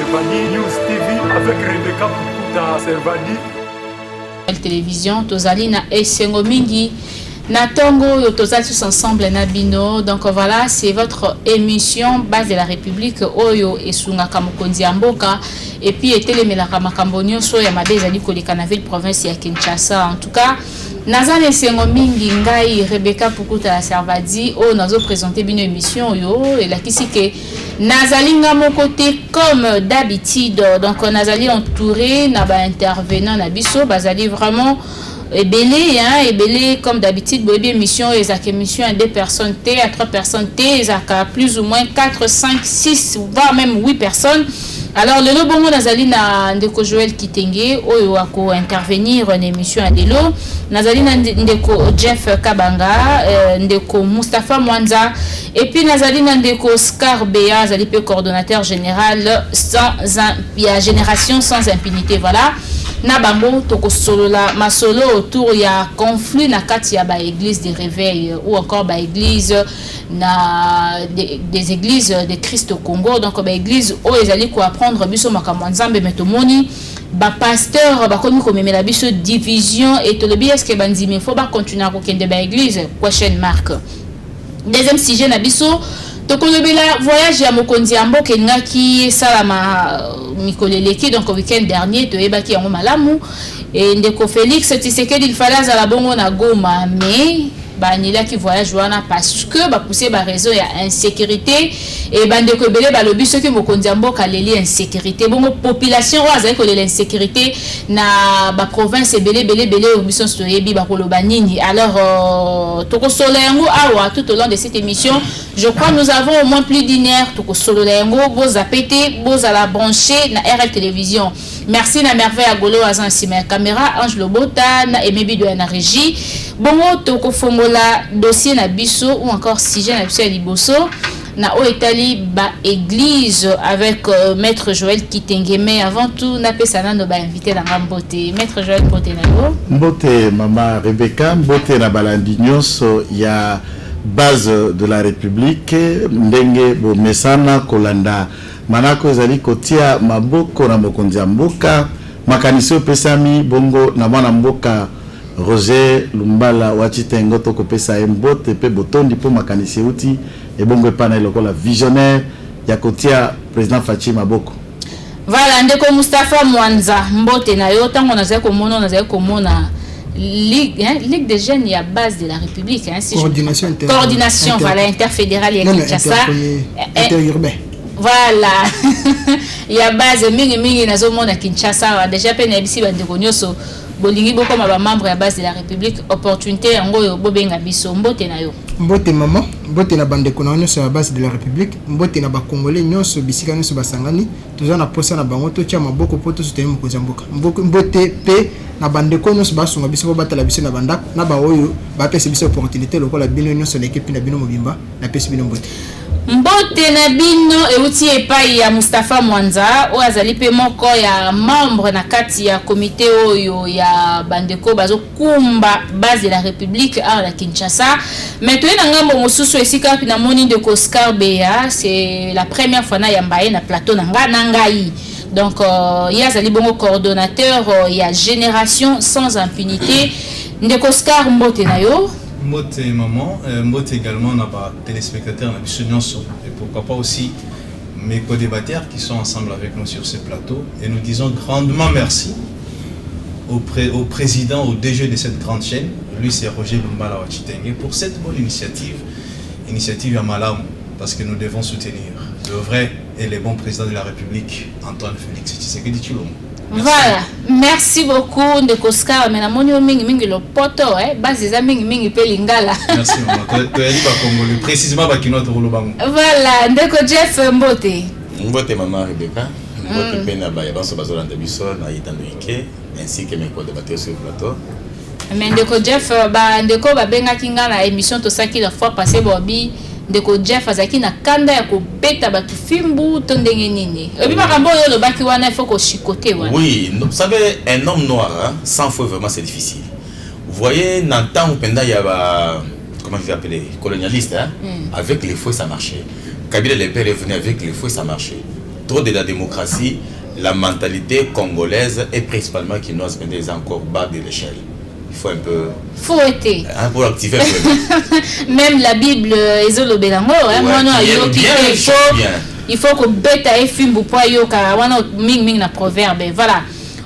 Servani, News TV avec Rebecca Pukuta Servani. Télévision, Tozali na Esengo Mingi, na Tongo, Tozali tous ensemble na Bino. Donc voilà, c'est votre émission Base de la République, Oyo et Sunga Kamukondi Amboka. Et puis, Etelemela Kamakambonio, Soya Madezali Kolekana ville province ya Kinshasa. En tout cas, Nazan Esengo Mingi, Ngai, Rebecca Pukuta Servadi, O Nazo présenté une émission, Yo, et la Kisike. Nazali nga mon côté comme d'habitude, donc Nazali entouré, naba intervenant na biso, bazali vraiment belé, hein, et belé comme d'habitude, bobi émission, ezak émission à 2 personnes T, à 3 personnes T, ezak à plus ou moins 4, 5, 6, voire même 8 personnes. Alors le bongo Nazali na ndeko Joël Kitenge, oyo ako intervenir en émission à Delo, Nazali na ndeko Jeff Kabanga, ndeko Mustafa Mwanza, et puis Nazali na ndeko Oscar Bea, Nazali pe coordonnateur général sans génération sans impunité, voilà. Na bango toko solo la masolo autour ya conflit na kati ya ba église de réveil ou encore ba église na des églises de Christ au Congo, donc ba église o ezali ko apprendre biso makambo nzambe metomoni ba pasteur ba komi ko memela biso division et to le bi est-ce que bandimi faut ba continuer ko kende ba église question marque. Deuxième sujet na biso tokolobela voyage ya mokonzi ya mboka ngaki salama mikoleleki, donc au week-end dernier to ebaki yango malamu et ndeko Félix Tshisekedi il fallait à la bongo na Goma, mais banila ki voyage wana parce que ba pousser ba réseau ya insécurité et bandeko belé ba lobi ceux qui mokonzi ya mboka leli insécurité bongo population oza ko leli insécurité na ba province belé obiso soyebi ba koloba nini. Alors toko solo yango awa tout au long de cette émission, je crois nous avons au moins plus d'une heure toko solo yango boz a pété boz à la brancher na RL télévision. Merci na merveille à Golo Azan Sima caméra Ange Lobota na Emebi de na régie. Bongo toko fongola dossier na biso ou encore sujet na biso ya liboso na o etali ba église avec maître Joël Kitenge. Mais avant tout na pesana no ba invité na Mbote maître Joël Mbote na yo Mbote mama Rebecca Mbote na balandi nyonso ya base de la République ndenge bo mesana kolanda manako ezali kotia maboko na mokonzi ya mboka makaniso pesami bongo na mwana mboka Roger Lumbala Wachitengo toko pesa Mbote pe botondi po makanisi uti et bongo pana lokola visionnaire ya kotia président Fachi maboko. Voilà ndeko Mustafa Mwanza Mbote na yo tango naza komona Ligue des jeunes et à base de la République, hein, si coordination voilà interfédérale et Kinshasa interurbain. Voilà. Il y a base mingi na zo mona Kinshasa déjà peine bisi bandeko nyoso bolingi boko ma membre ya base de la République opportunité yango yo bobenga biso. Mbote na yo Mbote maman Mbote na bandeko na nyonso ya base de la République, Mbote na ba congolais nyonso bisika nyonso basangani toza na posa na bango to tia maboko poto soutenir mokonzi mboka Mbote pe na bandeko nyonso basunga biso batala biso na bandako na ba oyo ba pesa biso opportunité lokola bino nyonso na équipe na bino mobimba na pesa bino Mbote Mbote na bino euti epai ya Mustafa Mwanza o azali pe moko ya membre na kati ya comité oyo ya bandeko bazo kumba base de la République à la Kinshasa. Mais to na ngambo mosusu esika na moni de Oscar Bea, c'est la première fois na yambaye na plateau na ngai. Donc il y a azali bongo coordonnateur il y a génération sans impunité ndeko Oscar Mbote na yo Mbote maman, Mbote également n'a pas téléspectateurs, n'a et pourquoi pas aussi mes co-débatteurs qui sont ensemble avec nous sur ce plateau. Et nous disons grandement merci au président, au DG de cette grande chaîne, lui c'est Roger Lumbala Wachitengue, pour cette bonne initiative à Malam, parce que nous devons soutenir le vrai et le bon président de la République, Antoine Félix Tshisekedi Tshilombo. Voilà, merci beaucoup ndeko Oscar mais na moni mingi lo poto base za mingi pe lingala. Merci maman. Tu as dit ba Congolais précisément ba kinoto lo bango. Voilà, ndeko Jeff Mbote. Mbote maman Rebecca, Mbote pe na ba yabanso bazolanda biso na itando ike ainsi que mes co-débatteurs sur le plateau. Mais ndeko Jeff ndeko ba benga kinga na émission to saki la fois passée bobi ndeko Jeff azaki na kanda ya kobeta batu fimbu to ndenge nini. Ebi makambo yo lo baki wana il faut ko chicoter wana. Oui, vous savez un homme noir hein, sans feu vraiment c'est difficile. Vous voyez dans temps où penda il y a comment je vais appeler colonialiste hein, avec les feux ça marchait. Kabila le père est venu avec les feux ça marchait. trop de la démocratie, la mentalité congolaise et principalement quinoise est encore bas de l'échelle. Il faut un peu... Fouetter. Pour activer un peu. Même la Bible, Ezolo Belango, moi non, il faut que bêta et film pour yoka, ming na proverbe, voilà.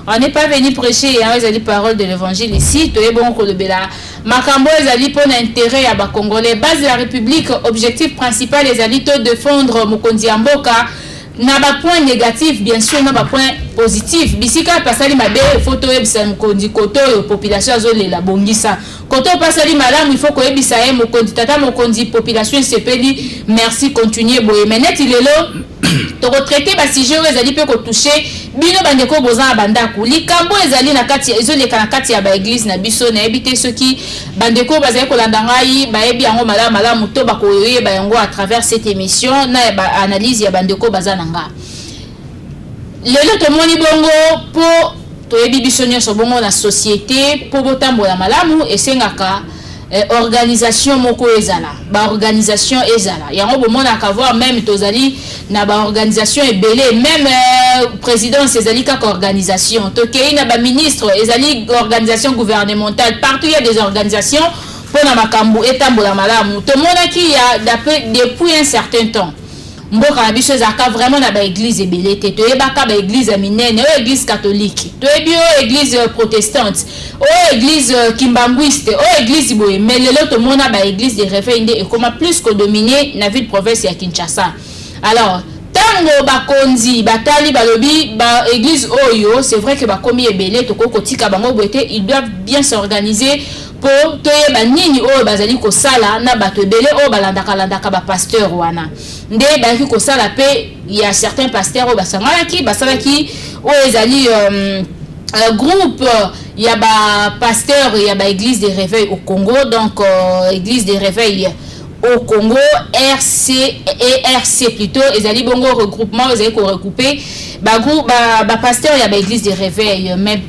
On n'est pas venu prêcher les paroles de l'évangile ici, tu es bon que le bela. Makambo ezali pour l'intérêt à Congolais, base de la République, objectif principal ezali de défendre Mokonzi Mboka. Na ba point négatif bien sûr, na ba point positif. Bisika pasali mabe photo ebisa Mokonzi koto yo population azole la bongisa. Koto pasali malamu il faut ko ebisa e Mokonzi tata Mokonzi population sepeli merci continuer boye menet ilelo to retraité ba sujet ezali pe ko toucher bino bandeko boza banda ku likambo ezali na kati ezoleka na kati ya ba église na biso na ebité ceux qui bandeko bazali ko landa ngai ba ebi yango malamu to ba ko yeba yango à travers cette émission na ba analyse ya bandeko baza nanga lelo to moni bongo po to ebi biso nyonso bongo na société po botambola malamu esengaka organisation moko ezala ba organisation ezala yango bomona ka voir même tozali na ba organisation ebele même présidence ezali ka organisation to kei na ba ministre ezali organisation gouvernementale partout il y a des organisations pour na makambo etambola malamu to mona ki ya depuis un certain temps mboka na biso ezaka vraiment na ba église ebele te to yebaka ba église minene o église catholique to yebi o église protestante o église kimbanguiste o église boye mais lelo to mona ba église de réveil nde ekoma plus que dominer na ville province ya Kinshasa. Alors tango bakonzi batali balobi ba église oyo c'est vrai que bakomi ebele to kotika bango boete ils doivent bien s'organiser pour toyeba nini oyo bazali kosala na bato ebele oyo balandaka ba pasteur wana nde bazali kosala pe il y a certains pasteurs oyo basalaki oyo ezali groupe il y a ba pasteur il y a ba église de réveil au Congo donc église de réveil au Congo RC plutôt ezali bongo regroupement ezali ko regrouper ba groupe ba pasteur il y a ba église de réveil mais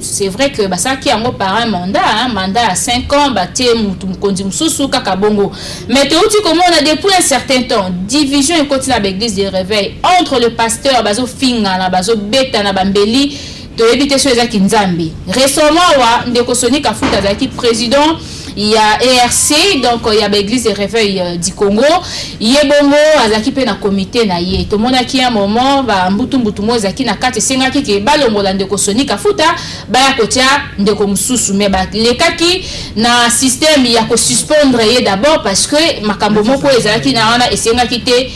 c'est vrai que ça qui a par un mandat à 5 ans baté mukonzi mususu kaka bongo mais tu comment on a depuis un certain temps division et continue avec l'église de réveil entre le pasteur bazo finga na bazo beta na bambeli to ebité sur les Nzambi récemment wa ndeko Soni Kafuta zaki président il y a ERC donc il y a l'église de réveil du Congo il y a bongo azaki pe na comité na ye to mona ki un moment ba mbutu mo zaki na kati senga ki ke balongola ndeko Soni Kafuta ba ya kotia ndeko mususu me ba lekaki na système ya ko suspendre ye d'abord parce que makambo moko ezalaki na wana esenga ki te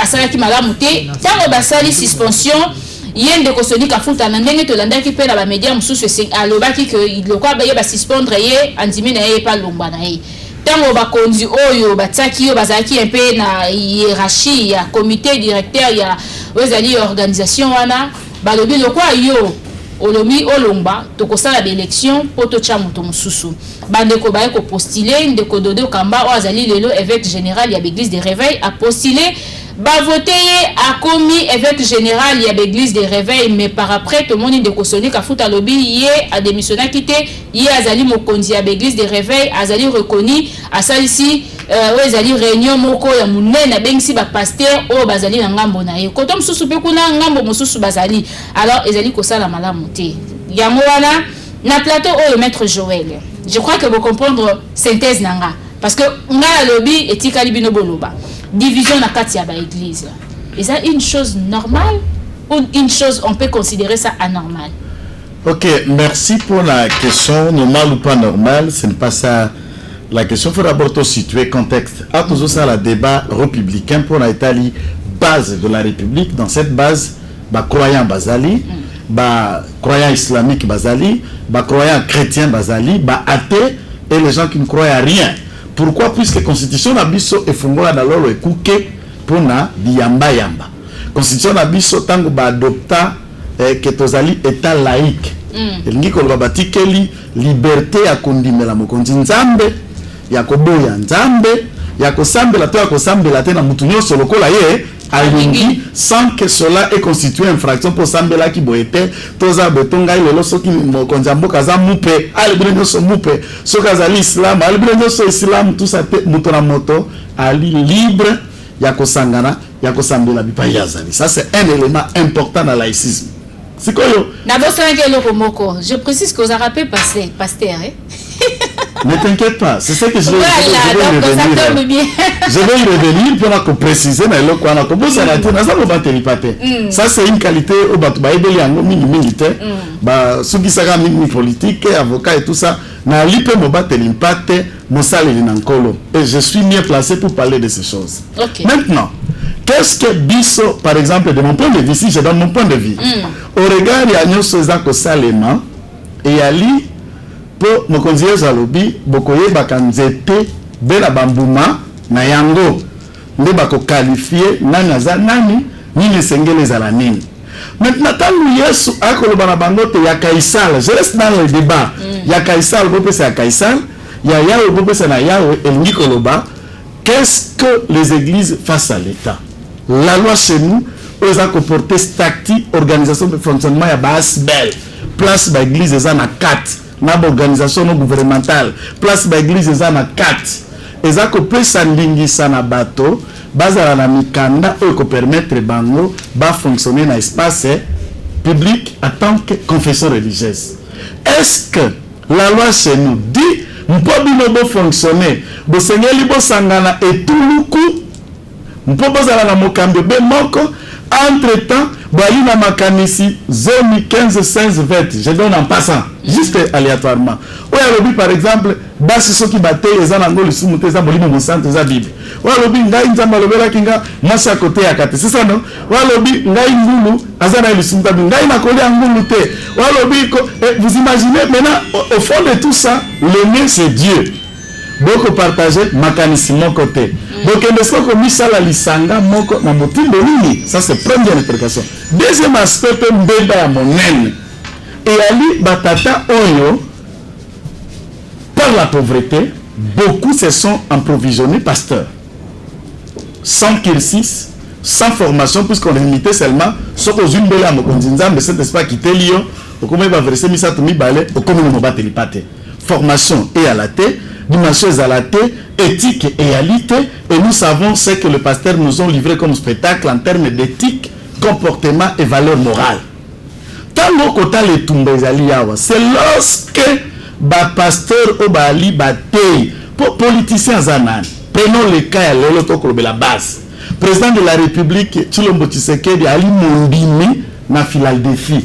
asalaki malamu te tango basali suspension yende ko Soni Kafuta na ndenge to landaki pe na ba média mususu alobaki que ilokwa ba ye ba suspendre ye andimi na ye pa longwa na ye tango bakonzi oyo bataki yo bazaki un peu na hiérarchie ya comité directeur ya wezali organisation wana balobi lokwa yo olomi olomba tokosala d'élection poto cha moto mususu bandeko baye ko postuler ndeko Dodo Kamba o azali lelo évêque général ya l'église de réveil a postulé ba voté a commis évêque général ya l'église de réveil mais par après tout le monde de Soni Kafuta lobby yé a démissionné quitté yé azali mokonzi ya l'église de réveil azali reconnu à ça ici ezali réunion moko ya munene bengisi ba pasteur o bazali na ngambo na ye koto mususu pe kuna ngambo mususu bazali alors ezali kosala malamu te yango wana na plateau o maître Joël je crois que vous comprendre synthèse nanga parce que nga lobby etikali bino boloba division na kati ya ba église est-ce une chose normale ou une chose on peut considérer ça anormal? Ok, merci pour la question normal ou pas normal, ce n'est pas ça la question. Il faut d'abord situer le contexte. À cause de ça, le débat républicain pour l'Italie, base de la République. Dans cette base, bah croyants basali, bah croyants islamiques basali, bah croyants chrétiens basali, bah athées et les gens qui ne croient à rien. Pourquoi? Puisque la constitution d'Abisso est fondée dans l'ordre écouté pour na yamba yamba. Constitution d'Abisso tango ba adopta que tozali état laïque. Elingi ko babati keli liberté ya kondimela mokonzi nzambe ya koboya nzambe ya kosambela to ya kosambela te na mutu nyonso lokola ye alingi sans que cela ait constitué infraction pour sambela ki boyete toza betonga lelo soki mokonzi mboka za mupe ale bino nyonso mupe soki azali islam ale bino nyonso islam tout ça muto na moto ali libre ya kosangana ya kosambela bipai yazali. Ça c'est un élément important dans le laïcisme. C'est quoi yo? Je précise que vous avez rappelé pasteur. Ne t'inquiète pas, c'est ce que je vais revenir. Je vais y revenir pour préciser mais le quoi ça c'est une qualité au batuba ebeli yango mingi militaire ba soki saka mingi politique avocat et tout ça na lipe mo bateli impate mo saleli na nkolo et je suis mieux placé pour parler de ces choses. Okay. Maintenant, qu'est-ce que biso par exemple de mon point de vue, si je donne mon point de vue au regard ya nyoso ezako salema et ali po mokonzi ezalobi bokoye bakanzete bela bambuma na yango nde bako qualifier nani aza nani nini sengele ezala nini. Maintenant tangu Yesu akoloba na bango te ya Kaisal, je reste dans le débat ya Kaisal bopesa ya Kaisal ya Yahweh bopesa na Yahweh elingi koloba qu'est-ce que les églises face à l'État. La loi chez nous aux a comporté statut organisation de fonctionnement ya basbel place ba église eza na 4 na organisation non gouvernementale place ba église eza na 4 eza ko pesa ndingisa na bato bazala na mikanda ou ko permettre bango ba fonctionner na espace public en tant que confession religieuse. Est-ce que la loi chez nous dit mpo bino bo fonctionner bo sengeli bo sangana etuluku mpo bozala na mokambi be moko entre-temps bali na makanisi zone 15 16 20 je donne en passant juste aléatoirement oya lobi par exemple basi soki bate eza na ngoli sumu te za bolimo mosante za bible oya lobi ngai nzamba lobela kinga mwasi akote ya kate c'est ça non oya lobi ngai ngulu aza na lisumu ta ngai na koli ngulu te oya lobi vous imaginez maintenant au fond de tout ça le mieux c'est Dieu. Beaucoup partagé makanisi mon côté. Donc est-ce que misala lisanga moko na motindo nini? Ça c'est première interprétation. Deuxième aspect mbeba ya monene. Et ali batata oyo par la pauvreté, beaucoup se sont approvisionnés pasteurs. Sans kirsis, sans formation puisqu'on est limité seulement sur une belle à mokonzinza mais c'est pas quitter Lyon, au comment va verser misa to mi balé au comment mo bateli pate. Formation et à la tête dimension à la tête, éthique et réalité, et nous savons ce que le pasteur nous ont livré comme spectacle en termes d'éthique, comportement et valeurs morales. Tant que les tumbezaliawa, c'est lorsque ba pasteur ou ba ali ba tei, pour politiciens zanan, prenons le cas de la base. Président de la République, Tshilombo Tshisekedi ali mondimi na Philadelphie.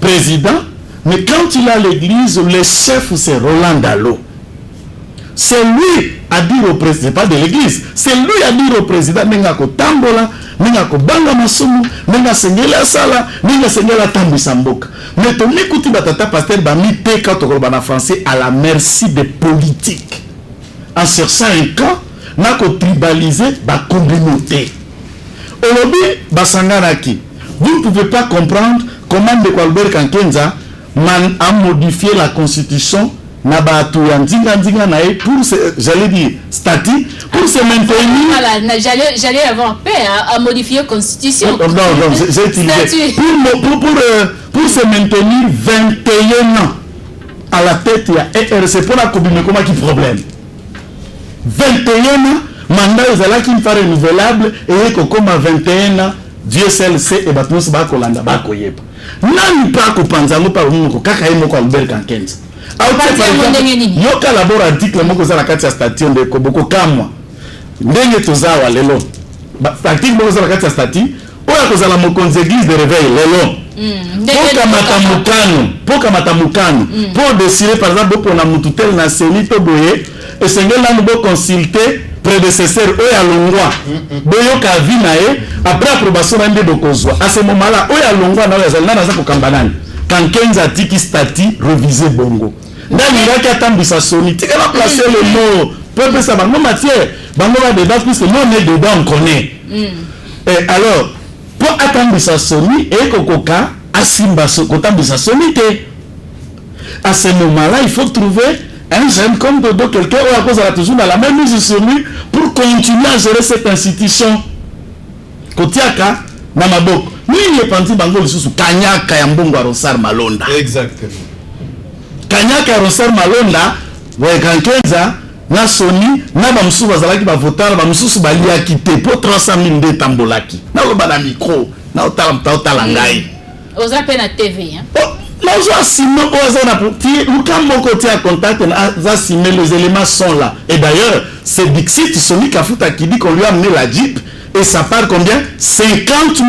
Président, mais quand il a l'église, le chef c'est Roland Dallot. C'est lui à dire au président, pas de l'église, c'est lui à dire au président, nenga ko tambola, nenga ko banga masumu, nenga sengela sala, nenga sengela tambisa mboka. Mais ton écoute batata pasteur ba mi te quand on parle en français à la merci des politiques. En cherchant un camp, n'a ko tribaliser ba communauté. Aujourd'hui, basangaraki, vous ne pouvez pas comprendre comment de Albert Kankenza a modifié la constitution Nabatu Nzinga nae pour j'allais dire statut pour se maintenir. Voilà, j'allais avoir peur à modifier la constitution. Non, j'ai utilisé pour se maintenir 21 ans à la tête il y a RC pour la Coupe comment qui problème. 21 ans mandat ezala qui pas renouvelable et comme 21 ans Dieu seul sait et batnos ba kolanda ba koyeba. Nani pa ko panzango pa ko kaka yemo ko Albert Kankenza. Yoka labor article moko za na kati ya station de Koboko kamwa ndenge tozawa lelo article moko za na kati ya station oya kozala mokonzi église de réveil lelo poka matamukano pour décider par exemple pour na mututel na seni to boye esengela ngo consulter prédécesseur oya longwa boyoka vi na ye après approbation na ndebo kozwa à ce moment là oya longwa na oya zalina za kokambanani Kankenza tiki stati reviser bongo. Ndani ngaki atambisa soni. Tika va placer le mot. Peuple ça bango matière. Bango va débattre puisque nous on est dedans on connaît. Et alors pour atambisa soni et kokoka asimba kotambisa soni te. À ce moment-là, il faut trouver un jeune comme Dodo, quelqu'un ou à cause de toujours dans la même mise sur lui pour continuer à gérer cette institution. Kotiaka na maboko. Nous il est parti bango lisusu kanyaka ya mbongo ya Ronsard Malonda. Exactement. Kanyaka ya Ronsard Malonda, ouais Kankenza na Sony na bamusu bazalaki bavotana bamususu baliaki te po 300 000 nde tambolaki na loba na micro na otala ngai oza pe na TV hein là je assume oza na petit lukambo côté à contact na assume les éléments sont là et d'ailleurs c'est Dixit Sony Kafuta qui dit qu'on lui a amené la Jeep et ça part combien 50 000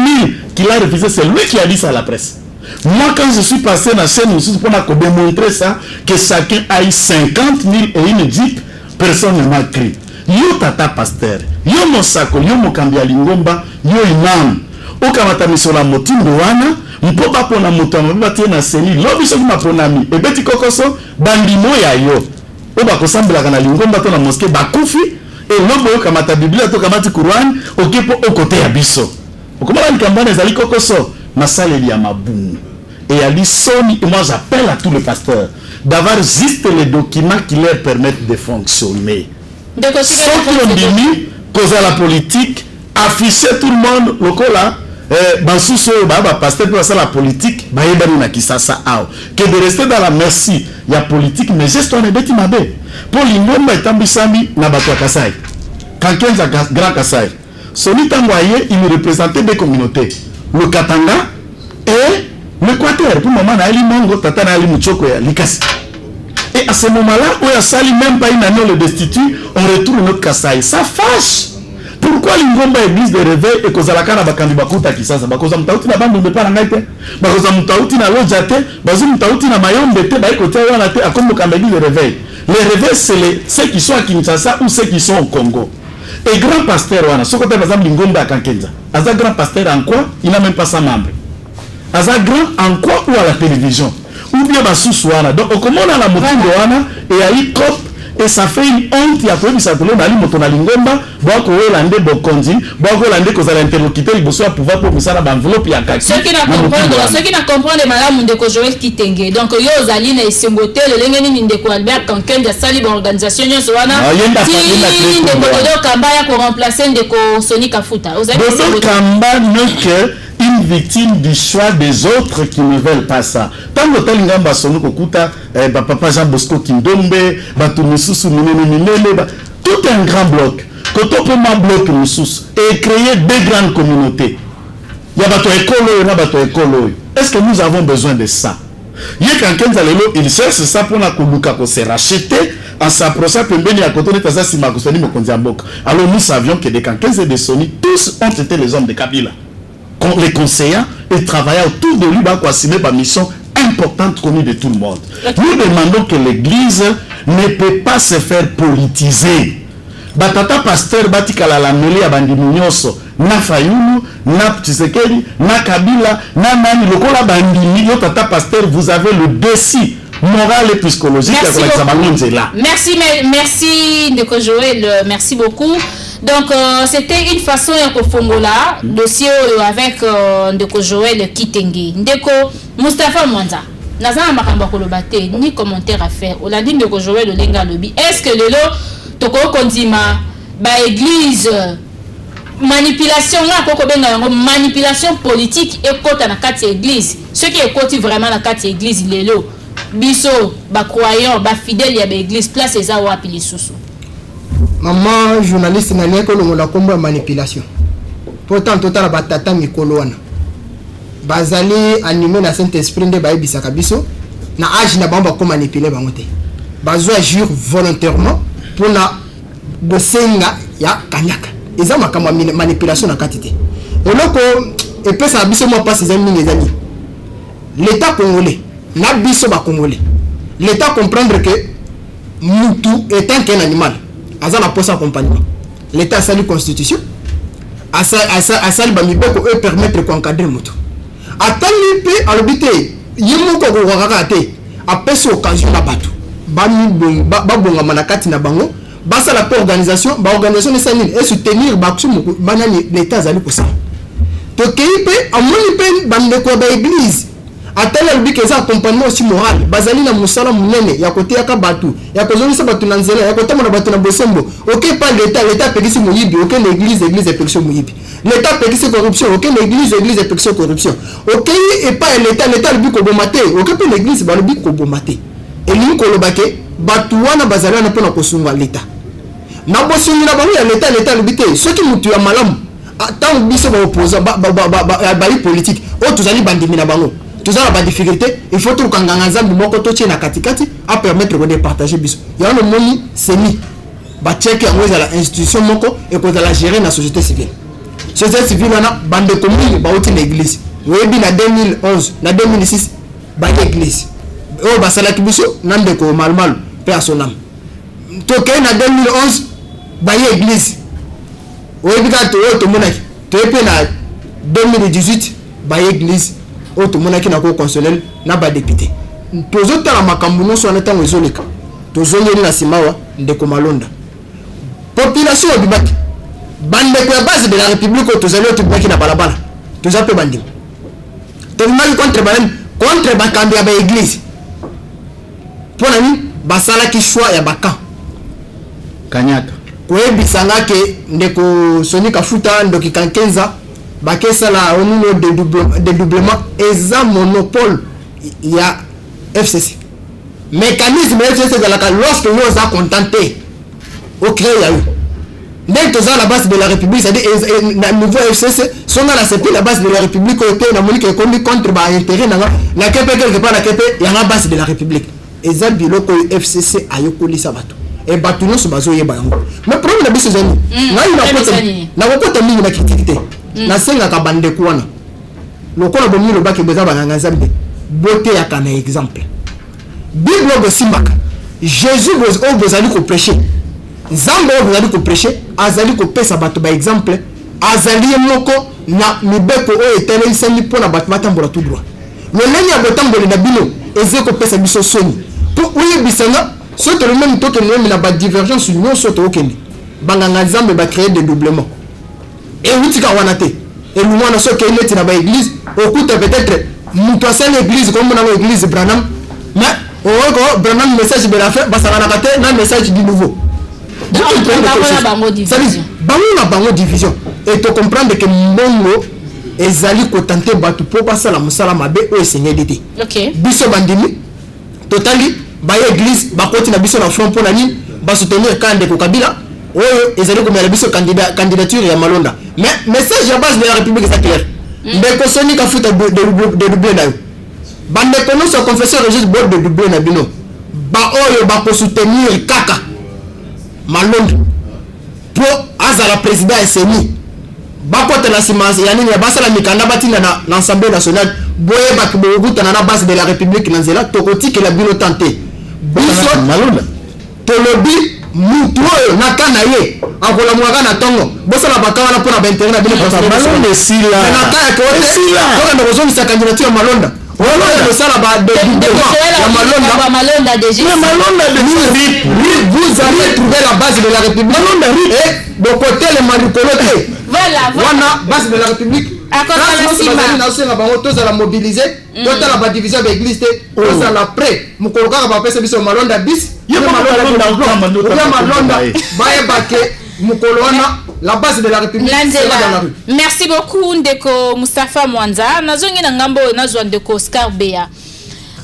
qu'il a refusé, c'est lui qui a dit ça à la presse. Moi, quand je suis passé dans la chaîne, je suis pour démontrer ça, que chacun a eu 50 000 et une Jeep, personne ne m'a crié. Yo tata pasteur, yo mosako, yo mokambia lingomba, yo imam. Okamata misola motindo wana, mpoba pona motama, batie na seni, lobi soki maponami, ebeti kokoso, bandimo ya yo. Oba kosambela kana lingomba to na mosquée bakufi, et lobo okamata Biblia to kamati Quran, okepo okote ya biso. Okomala likambana ezali kokoso, masale ya maboum. Et Ali Sony, et moi j'appelle à tous les pasteurs d'avoir juste les documents qui leur permettent de fonctionner. Ceux qui ont dit, causer la politique, afficher tout le monde, le cola, basuso, pasteur pour ça la politique, que de rester dans la merci, il y a politique, mais juste on est bêtis mabé. Pour l'ingomba et tambisami, nabatwa Kasai. Quand 15 grand Kasai, Sony Tangoye, il représentait des communautés. Le Katanga et l'Équateur. Pour le moment, il y a Mongo, Tatana, il y a Mouchoko, Likasi. Et à ce moment-là, où il y a sali même pas une année le destitue, on retourne notre Kasai. Ça fâche. Pourquoi l'Ingomba église de réveil et que Zalakana bakandi bakuta kisasa bakoza mtauti na bandu mbepa na ngaite bakoza mtauti na lojate bazu mtauti na mayombe te ba ekote wana te akombo kamba église de réveil. Les réveils c'est ceux qui sont à Kinshasa ou ceux qui sont au Congo. Et grand pasteur wana soko te bazam Lingomba akankenza. Aza grand pasteur en quoi? Il n'a même pas sa membre. Aza grand en quoi ou à la télévision? Ou bien basusu wana. Donc comment on a la motindo wana et a eu cop. Et ça fait une honte, il y a quoi ça tourne dans l'imoto lingomba, boko hollandais bokonzi, boko hollandais que ça l'interlocuteur il bosse à pouvoir pour ça la enveloppe il y a kaki. Ceux qui n'a comprendre madame Ndeko Joël Kitenge. Donc yo ozali na isengote le lengeni ni Ndeko Albert Kanken de sali organisation nyoso wana. Ti Ndeko Dodo Kamba ya ko remplacer Ndeko Sony Kafuta. Ozali Dodo Kamba ne que une victime du choix des autres qui ne veulent pas ça. Tant que tel ngamba sonu kokuta papa Jean Bosco Kindombe, Batumisusu Minene, tout un grand bloc. Quand on peut bloc Musus et créer deux grandes communautés. Il y a bato écolo, il y a bato écolo. Est-ce que nous avons besoin de ça? Il y a quelqu'un il cherche ça pour la koluka ko se racheter en s'approchant pembeni à côté de Taza Simakosoni Mokondiambok. Alors nous savions que des Kankens et des Sony tous ont été les hommes de Kabila. Les conseillers et travailleurs autour de lui pour assumer ma mission importante connue de tout le monde. Nous demandons que l'église ne peut pas se faire politiser. Batata pasteur batikala la mele ya bandi minyoso na Fayulu na Tshisekedi na Kabila na nani lokola bandi minyo tata pasteur vous avez le défi moral et psychologique merci Ndeko Joël, merci beaucoup. Donc c'était une façon de fongola dossier avec Ndeko Joël Kitenge. Ndeko Moustapha Mwanza nazana makambo kolobate ni commentaire à faire olandi Ndeko Joël Olenga lobi est-ce que lelo toko kondima ba église manipulation là koko benga yango manipulation politique et kota na kati église ce qui est koti vraiment na kati église lelo biso ba croyant ba fidèle ya ba église place eza wapi lisusu. Maman journaliste na leko longola kombo manipulation. Pourtant total batata mikolo wana. Bazali animé na Saint-Esprit nde ba ebisaka biso na âge na bamba ko manipuler bango te. Bazo agir volontairement pour na bosenga ya kanyaka. Eza makamba manipulation na katite. Eloko epesa biso mo passe ezami ngezani. L'état congolais na biso ba congolais. L'état comprendre que mutu étant qu'un animal. Aza na posa accompagnement. L'état a sali constitution. A sali bamibeko eux permettre d'encadrer mutu. Atali pe alobité yimo ko wakaka te. Apesa occasion na batu. Babonga manakati na bango. Basa la organisation, ba organisation ne sali et soutenir baksumu banani l'état zali ko ça. To keipe amoni pe bandeko ba église. Atala lobike za accompagnement aussi moral. Bazali na musala munene ya kote ya kabatu. Ya kozonisa batu na nzela, ya kote na batu na bosembo. OK pas l'état pekisi moyibi, OK l'église pekisi moyibi. L'état pekisi corruption, OK l'église pekisi corruption. OK et pas l'état lobiko bomate, OK pas l'église ba lobiko bomate. Et linko lobake batu wana bazali na pona kosunga l'état. na bosoni na bango ya l'état lobité ceux qui mutu ya malamu tant biso ba opposant ba politique o tozali bandimi na bango tozala ba difficulté il faut tout kanganga nzambi moko to na katikati a permettre de partager biso ya no moni seni ba check yango za la institution moko et ko za la gérer na société civile wana bande commune ba uti na église webi na 2011 na 2006 ba église o ba sala kibiso nande ko malmal personnel to kay na 2011 ba église webi ka to monaki to pe na 2018 ba église o to monaki na ko constitutionnel na ba député tozo tala makambu no so na tango ezoleka tozo ngeli na simawa ndeko malonda population obibaki bande ko base de la république au tozali otubaki na balabala tozape bandim tobimaki contre bakambi ya ba église pona ni basala ki choix ya bakan kanyaka koyebisanga ke ndeko Soni Kafuta ndoki kankenza bakesala onino dédoublement eza monopole ya FCC mécanisme FCC ezalaka lorsque yo oza contenté au créer ya yo ndenge toza la base de la république c'est-à-dire na niveau FCC songa la CP la base de la république oyo te na moni ke komi contre ba intérêt nanga na kepe quelque part na kepe ya na base de la république eza biloko FCC ayokolisa bato et bato nyonso bazoyeba yango mais problème na biso zani ngai na kokota mingi na critique nasengaka bandeko wana lokola bomi lobaki beza bananga nzambe bote ya kana exemple bible bosimbaka jésus bozali koprêcher nzambe bozali koprêcher azali kopesa bato ba exemple azali moko na mibeko oyo etelemi mpona bato batambola tout droit lolenge ya botamboli na bino eze kopesa biso soni po oyebisanga soki tolomemi tokende na badivergence nyonso tookende banganga nzambe bacréer dédoublement eutika wana te elumwana soki eleti na baéglise okuta peut-être moto asali église komonango église branham mais oyoko branham message de la fin basanganaka te na message du nouveau bango na bango division et to comprendre que mbongo ezali kotante bato po basala mosala mabe oyo esengeli te biso bandimi totali baye église bakoti na biso na front mpona nini basoutenir ka ndeko Kabila oyo ezali komela biso candidature ya malonda mais message ya base de la république eza clair ndeko Soni Kafuta dédoublé na yo bandeko nyonso confesseur registre bord dédoublé na bino ba oyo bakosoutenir kaka malonda po azala président ya seni bakota na nsima ya nini ya basala mikanda batinda na assemblée nationale boyebaki bokutana na base de la république na nzela tokotikela bino tante biso malonda tolobi mutu oyo na kana ye akolamwaka na ntongo bosala bakanga na mpona baintere na bino malonda esila na kaya kokende kozongisa candidature ya malonda bosala ya malonda vous allez trouver la base de la république et bokotelema likolo te wana base de la république nasenga bango tozala mobilize totala badivision ya église te tozala prêt mokolo kaka bapesa biso malonda bis malonda bayebake mokolo wana la base de la république dans la rue. Merci beaucoup ndeko Moustapha Mwanza nazongi na ngambo nazwa ndeko Oscar Bea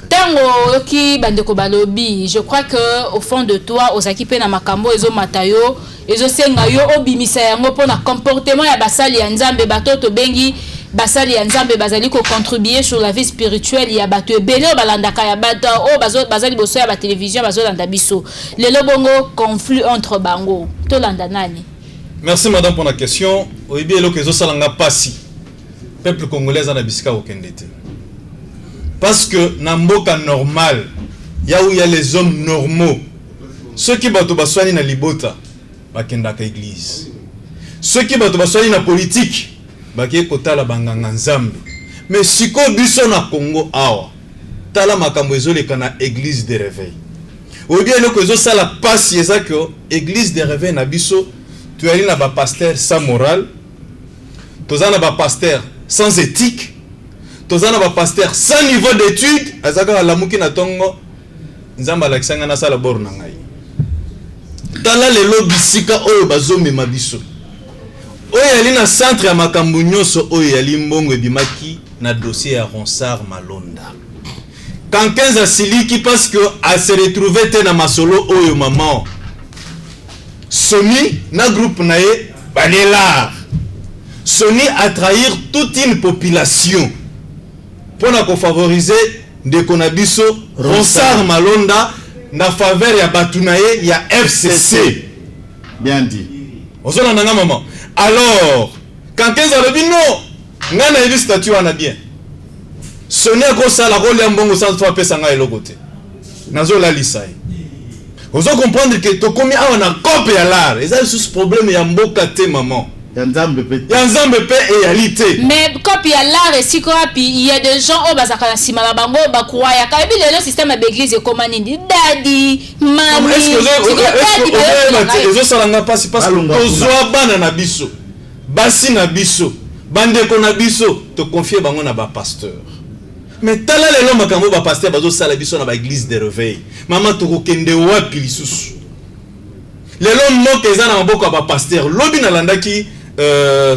tango ki bandeko balobi je crois que au fond de toi ozaki pe na makambo ezo matayo ezo senga yo obimisa yango pona comportement ya basali ya nzambe batoto bengi basali ya nzambe bazali ko contribuer sur la vie spirituelle ya bato ebele balandaka ya bato o bazali boso ya ba télévision bazolanda biso lelo bongo conflit entre bango tolanda nani. Merci madame pour la question. Oyebi eloko ezo salanga pasi peuple congolais na bisika okendete parce que na mboka normal ya où il y a les hommes normaux ceux qui bato baswani na libota bakendaka église ceux qui bato baswani na politique bakie kotala banganga nzambe mais siko biso na Congo awa tala makambo ezoleka na église de réveil oyebi eloko ezo sala pasi ezako église de réveil na biso tu as na ba pasteur sans morale tozana ba pasteur sans éthique tozana ba pasteur sans niveau d'étude azaka lamuki na tongo nzamba lakisanga na sala bor na ngai tala lelo bisika oyo bazomema biso oyo yali na centre ya makambo nyonso oyo yali mbongo ebimaki na dossier ya Ronsard Malonda quand 15 asiliki parce que a se retrouver te na masolo oyo maman Sony na groupe nae balela. Sony a trahir toute une population pour favoriser de konabiso Ronsard Malonda na faveur ya batunaye ya FCC. Bien dit. Ozona nanga maman. Alors, quand 15 ans le non, ngana ebi statut wana bien. Sony a gros ça la rôle ya mbongo sans toi pesa nga eloko te. Nazo la lisai. Ozo comprendre que to komi awa na kope ya l'art. Et ça c'est problème ya mboka te maman. Yanzambe pe et réalité. Mais quand il y a l'art et si il y a des gens au bazaka na sima bango ba croya ka bi le système de l'église et comment nini dadi mami. Est-ce que ça n'a pas parce que tozoa bana na biso. Basi na biso. Bande ko na biso te confier bango na ba pasteur. Mais tala le loma kambo ba pasteur bazo sala biso na ba église de réveil. Maman to ko kende wapi lisusu. Le lom moke za na maboko ba pasteur. Lobi na landaki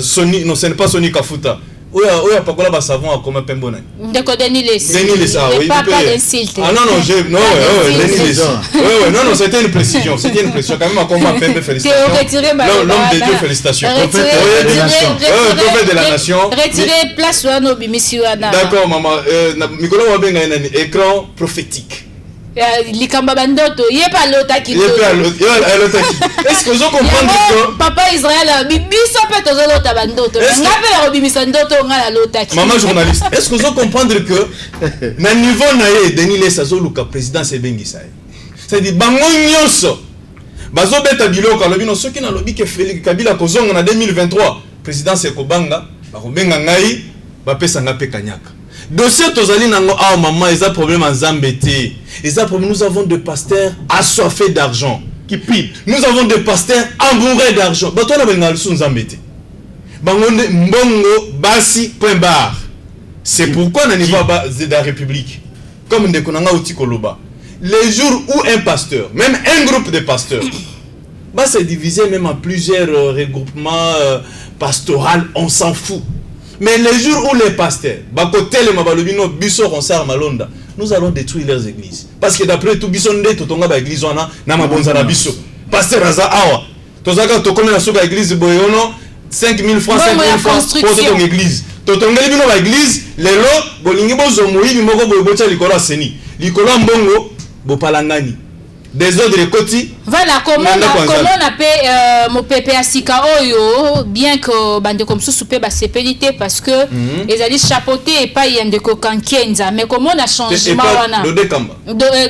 Sony, non, ce n'est pas Sony Kafuta. Oya pakola ba savon à comment pembona. Ndeko Deniles. Deniles, ah oui. Pas d'insulte. Ah non, Deniles. Ouais, non, c'était une précision. C'était une précision. Quand même, à comment pembe, félicitations. L'homme de Dieu, félicitations. Prophète de la nation. Retirez place ou no bimisi wana. D'accord, maman. Nicolas Wabenga écran prophétique. Likamba bandoto yepa lotaki est-ce que vous comprenez que papa Israël bibiso pe tozolota bandoto ngape la robimisa ndoto ngala lotaki maman journaliste est-ce que vous comprenez que na niveau nae Denis Les azoluka président sebengisa c'est-à-dire bango nyonso bazobeta biloko alobi no soki na lobi ke Félix Kabila kozonga na 2023 président Sekobanga bakobenga ngai bapesa ngape kanyaka dossier tozali nango ah maman ils ont problème en Zambété ils ont problème nous avons des pasteurs assoiffés d'argent qui pipent nous avons des pasteurs embourrés d'argent bato na benga lusu Zambété bangonde mbongo basi point barre c'est pourquoi na niveau de la République comme ndeko nanga uti koloba les jours où un pasteur même un groupe de pasteurs va se diviser même en plusieurs regroupements pastoraux on s'en fout. Mais les jours où les pasteurs, nous allons détruire leurs églises. Parce que d'après tout, église pasteur Raza Awa, église Boyono, 5 000 francs, 5 000 francs pour ton église. Église, les lots, bolingi bozomoui, moko boyobocha likola seni. Likola mbongo, bopalangani. Des autres côtés. Voilà comment on appelle mon pépé asika oyo bien que bande comme sous souper ba sepelité parce que ils allaient chapeauter et pas yende ko kankenza mais comment on a changement wana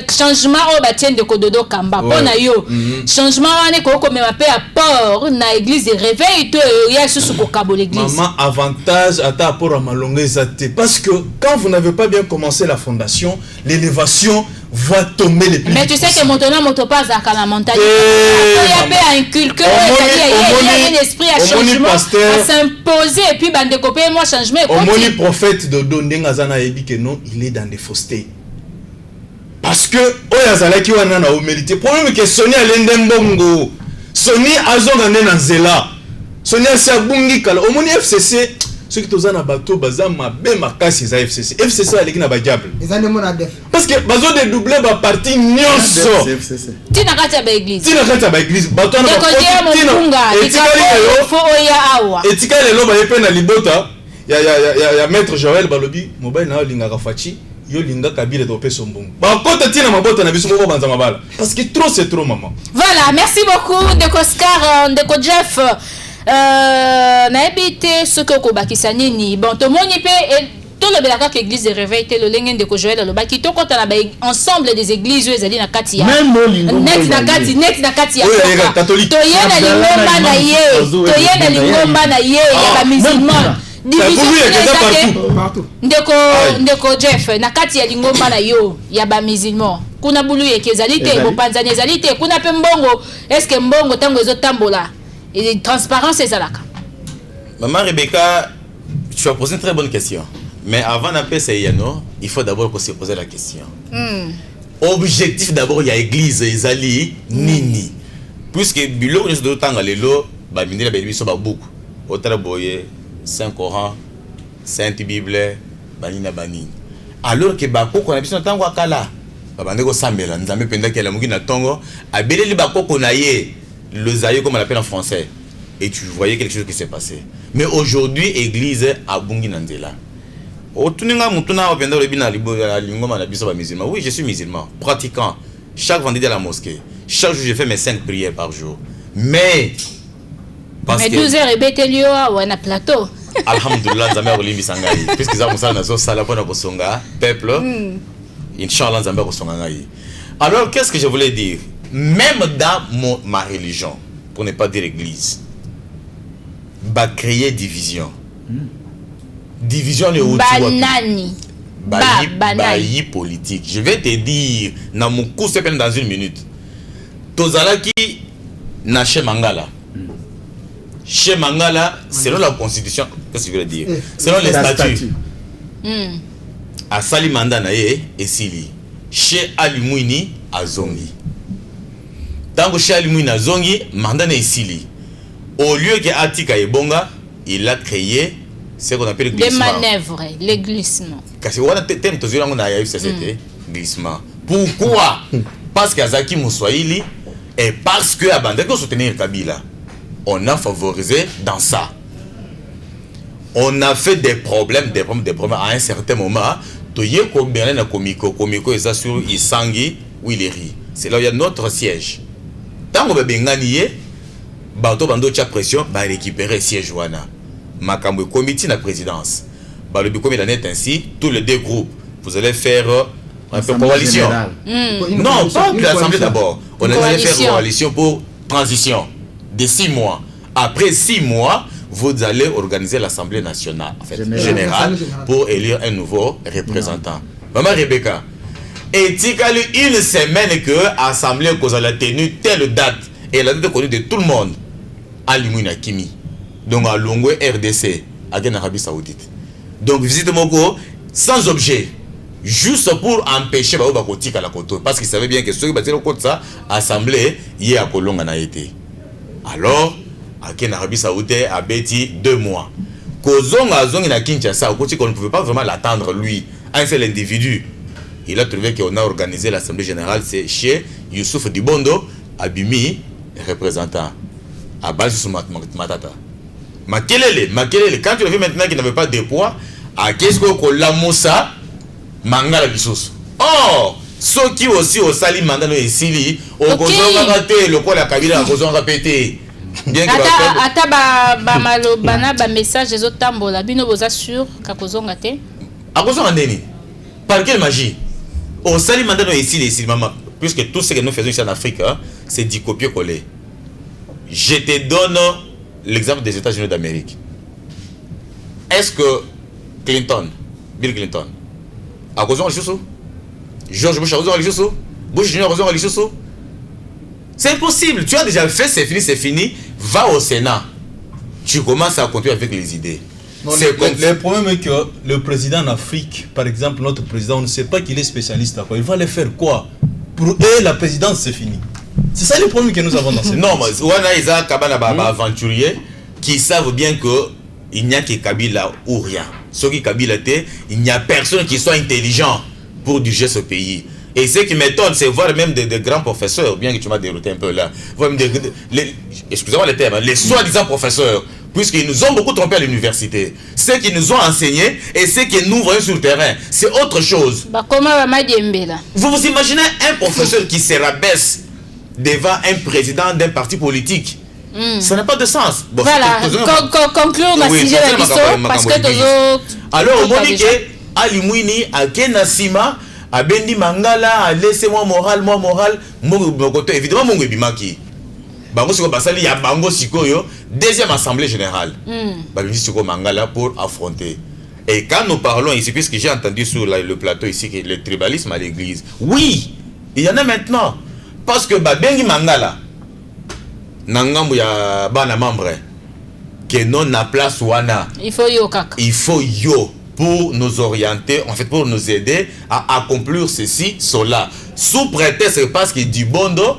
changement au batien de kododo kamba pona yo changement wana ko comme ma paix apport na église de réveil to ya sous ko kabo l'église maman avantage à ta apport à malonga ezate parce que quand vous n'avez pas bien commencé la fondation l'élévation va tomber les plus. Mais tu sais que maintenant moto pas à la mentalité. Il y a pas inculqué un esprit à changement à s'imposer et puis bande copier moi changement. Au moni prophète de Dondenga zana ebi que non, il est dans des faussetés. Parce que oyazala ki wana na humilité. Problème que Sony alendembongo. Sony azonga na nzela. Sony asabungi kala. Au moni FCC ceux qui toza na bateau baza mabe makasi za FCC. FCC aleki na ba diable. Parce que bazo de doubler ba parti nyonso. Tina kati ba église. Tina kati ba église. Bato na ba etikali lo ba yepe na libota ya maître Joël Balobi mobile na linga kafachi yo linga kabile to peso mbongo. Ba kota tina mabota na biso mo banza mabala. Parce que trop c'est trop maman. Voilà, merci beaucoup de Oscar, de Jeff. Na ebité ce que ko bakisa nini bon to moni pe to le belaka que église de réveil te le lenge de ko Joël lo baki to kota na ba ensemble des églises ezali na kati ya net na kati ya catholique to yena lingomba na ye ya ba musulman partout ndeko Jeff na kati ya lingomba na yo ya ba musulman kuna bulu yeke ezali te bo panzani ezali te kuna pe mbongo est-ce que mbongo tango ezotambola et transparence et zalaka. Maman Rebecca, tu as posé une très bonne question. Mais avant d'appeler ça, il faut d'abord se poser la question. Objectif d'abord, il y a l'église, Ezali, Nini. Puisque Bilo, nous sommes dans les lots, il y a beaucoup. Otraboye, Saint-Coran, Sainte Bible, Banina Banine. Alors que Bako, on a besoin de temps à Kala. Babandeko Sambela, nous avons pendant que la Mugina Tongo, a belé le Bako qu'on a yé. le zaïo comme on l'appelle en français, et tu voyais quelque chose qui s'est passé. Mais aujourd'hui, église à Bungi Nandela. Oui, je suis musulman, pratiquant. Chaque vendredi à la mosquée. Chaque jour, je fais mes 5 prières par jour. Mais 12 heures et bételio ou un plateau. Alhamdulillah, Zambia Olimbi Sangai. Puisque ça nazo sala pona kosonga peuple. Inchallah Zambia kosonga ngai. Alors qu'est-ce que je voulais dire? Même dans ma religion, pour ne pas dire église, va créer division. Division est banani. Bayi politique. Je vais te dire, dans mon cours c'est dans une minute. Tozalaki na chez Mangala. Chez Mangala, selon la constitution, qu'est-ce que je veux dire? Selon les statuts. À Sali Mandanaye et Sili. Chez Alimouini à Zongi. Tant que chez Alimouini à Zongi, Mandana et Sili. Au lieu que Atika et Bonga, il a créé ce qu'on appelle le glissement. Des manœuvres, le glissement. Parce que on a glissement. Pourquoi? Parce qu'Azaki Moussoaili et parce que Abandako soutenir Kabila. On a favorisé dans ça. On a fait des problèmes à un certain moment. Komiko est sur Isangi ou Ileri. C'est là où il y a notre siège. Tant qu'on va benganier, Bato Bando tcha pression, va récupérer le siège Wana. Makambo comité la présidence. Le Bikomi est ainsi, tous les deux groupes, vous allez faire un peu coalition. Non, pas l'Assemblée d'abord. On allait faire coalition pour transition de 6 mois. Après 6 mois, vous allez organiser l'Assemblée nationale, en fait, générale, pour élire un nouveau représentant. Maman Rebecca, est-il une semaine que l'Assemblée a tenu telle date, et la date est connue de tout le monde, à Limouina Kimi, donc à Longwe RDC, à l'Arabie Saoudite. Donc visite Moko, sans objet, juste pour empêcher Baobakotik à la Koto, parce qu'ils savaient bien que ceux qui battaient le côté ça, l'Assemblée, y a Kolonga n'a été. Alors, à l'Arabie Saoudite a bêti 2 mois. Kozong a zong na Kinshasa, qu'on ne pouvait pas vraiment l'attendre lui, un seul individu. Il a trouvé qu'on a organisé l'Assemblée générale, c'est chez Youssouf Dibondo, Abimi, représentant. À base de Matata. Makelele, quand tu le vois maintenant qu'il n'avait pas de poids, à qu'est-ce qu'on l'a moussa, Mangala Bissos. Oh! Ceux qui aussi au Sali Mandano et Sili, au Kozong a raté, le quoi la Kabila a Kozong a pété. Ata ba malo bana ba message les autres tambola bino boza sur ka Kozonga te. A Kozonga ndeni. Par quelle magie? Au Sali Mandano et Sili, maman, puisque tout ce que nous faisons ici en Afrique, hein, c'est du copier-coller. Je te donne l'exemple des États-Unis d'Amérique. Est-ce que Bill Clinton, a Kozonga Lissousou? George Bush a Kozonga Lissousou? Bush Junior a Kozonga Lissousou? C'est impossible. Tu as déjà fait, c'est fini. Va au Sénat. Tu commences à continuer avec les idées. Non, le problème est que le président en Afrique, par exemple, notre président, on ne sait pas qu'il est spécialiste à quoi. Il va aller faire quoi? Pour eux, la présidence, c'est fini. C'est ça le problème que nous avons dans ce pays. Non, mais il y a des aventuriers qui savent bien qu'il n'y a que Kabila ou rien. Ceux qui Kabila, il n'y a personne qui soit intelligent pour diriger ce pays. Et ce qui m'étonne, c'est voir même des grands professeurs, bien que tu m'as dérouté un peu là, excusez-moi le terme, les soi-disant professeurs, puisqu'ils nous ont beaucoup trompés à l'université. Ceux qui nous ont enseigné et ceux qui nous voyaient sur le terrain, c'est autre chose. Vous vous imaginez un professeur qui se rabaisse devant un président d'un parti politique? Ça n'a pas de sens. Bon, voilà, conclure la sujet de l'histoire, parce que alors, au Monique, Alimouini, à Kenasima, à Bendi Mangala, laissez-moi moral, évidemment, mon bimaki. Bango Siko Basali, il y a Bango Sikoyo, deuxième assemblée générale. Bango Siko Mangala pour affronter. Et quand nous parlons ici, puisque j'ai entendu sur le plateau ici que le tribalisme à l'église, oui, il y en a maintenant. Parce que Bengi Mangala, Nangambu ya bana membre, que non na place wana. Il faut yo kaka. Il faut yo. Pour nous orienter, en fait pour nous aider à accomplir ceci, cela. Sous prétexte parce qu'il dit Bondo,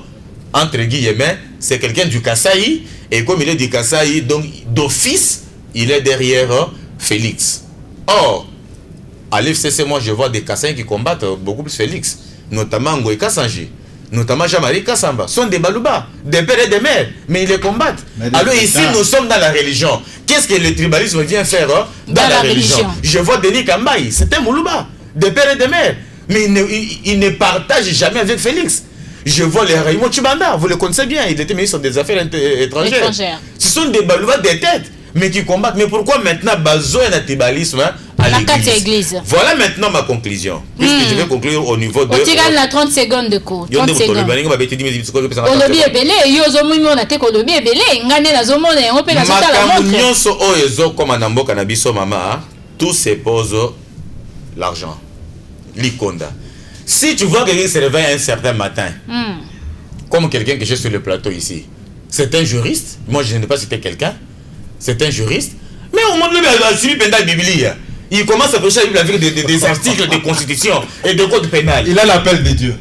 entre guillemets, c'est quelqu'un du Kasaï, et comme il est du Kasaï, donc d'office, il est derrière Félix. Or, à l'FCC, moi je vois des Kasaïs qui combattent beaucoup plus Félix, notamment Ngoï Kassanji. notamment Jean-Marie Kassamba, sont des balouba, des pères et des mères, mais ils les combattent. Alors ici, nous sommes dans la religion. Qu'est-ce que le tribalisme vient faire dans la religion? Je vois Denis Kambaï, c'est un moulouba, des pères et des mères, mais il ne partage jamais avec Félix. Je vois les Raymond Chibanda, vous le connaissez bien, il était ministre des Affaires étrangères. Ce sont des balouba des têtes, mais qui combattent. Mais pourquoi maintenant Bazo et le tribalisme à l'église? Voilà maintenant ma conclusion. Puisque je vais conclure au niveau de... Tu gagnes la 30 secondes de cours. 30 secondes. Ma tout se pose l'argent. L'ikonda. Si tu vois quelqu'un se réveille un certain matin, comme quelqu'un que j'ai sur le plateau ici, c'est un juriste. Moi, je ne sais pas si c'était quelqu'un. C'est un juriste. Mais au moment de la Bible, il commence à prêcher la Bible avec des articles de constitution et de code pénal. Il a l'appel de Dieu.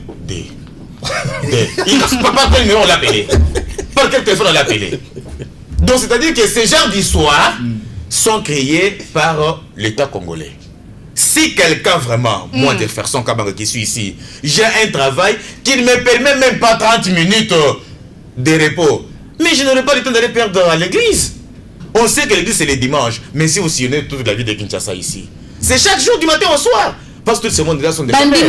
Par quel numéro on l'a appelé? Par quel téléphone on l'a appelé? Donc, c'est-à-dire que ces genres d'histoires sont créés par l'État congolais. Si quelqu'un vraiment, moi de faire son cabane qui suis ici, j'ai un travail qui ne me permet même pas 30 minutes de repos, mais je n'aurai pas le temps d'aller perdre à l'église. On sait que l'église c'est les dimanches, mais si vous sillonnez toute la vie de Kinshasa ici, c'est chaque jour du matin au soir, parce que tout ce monde-là sont des frères. Et puis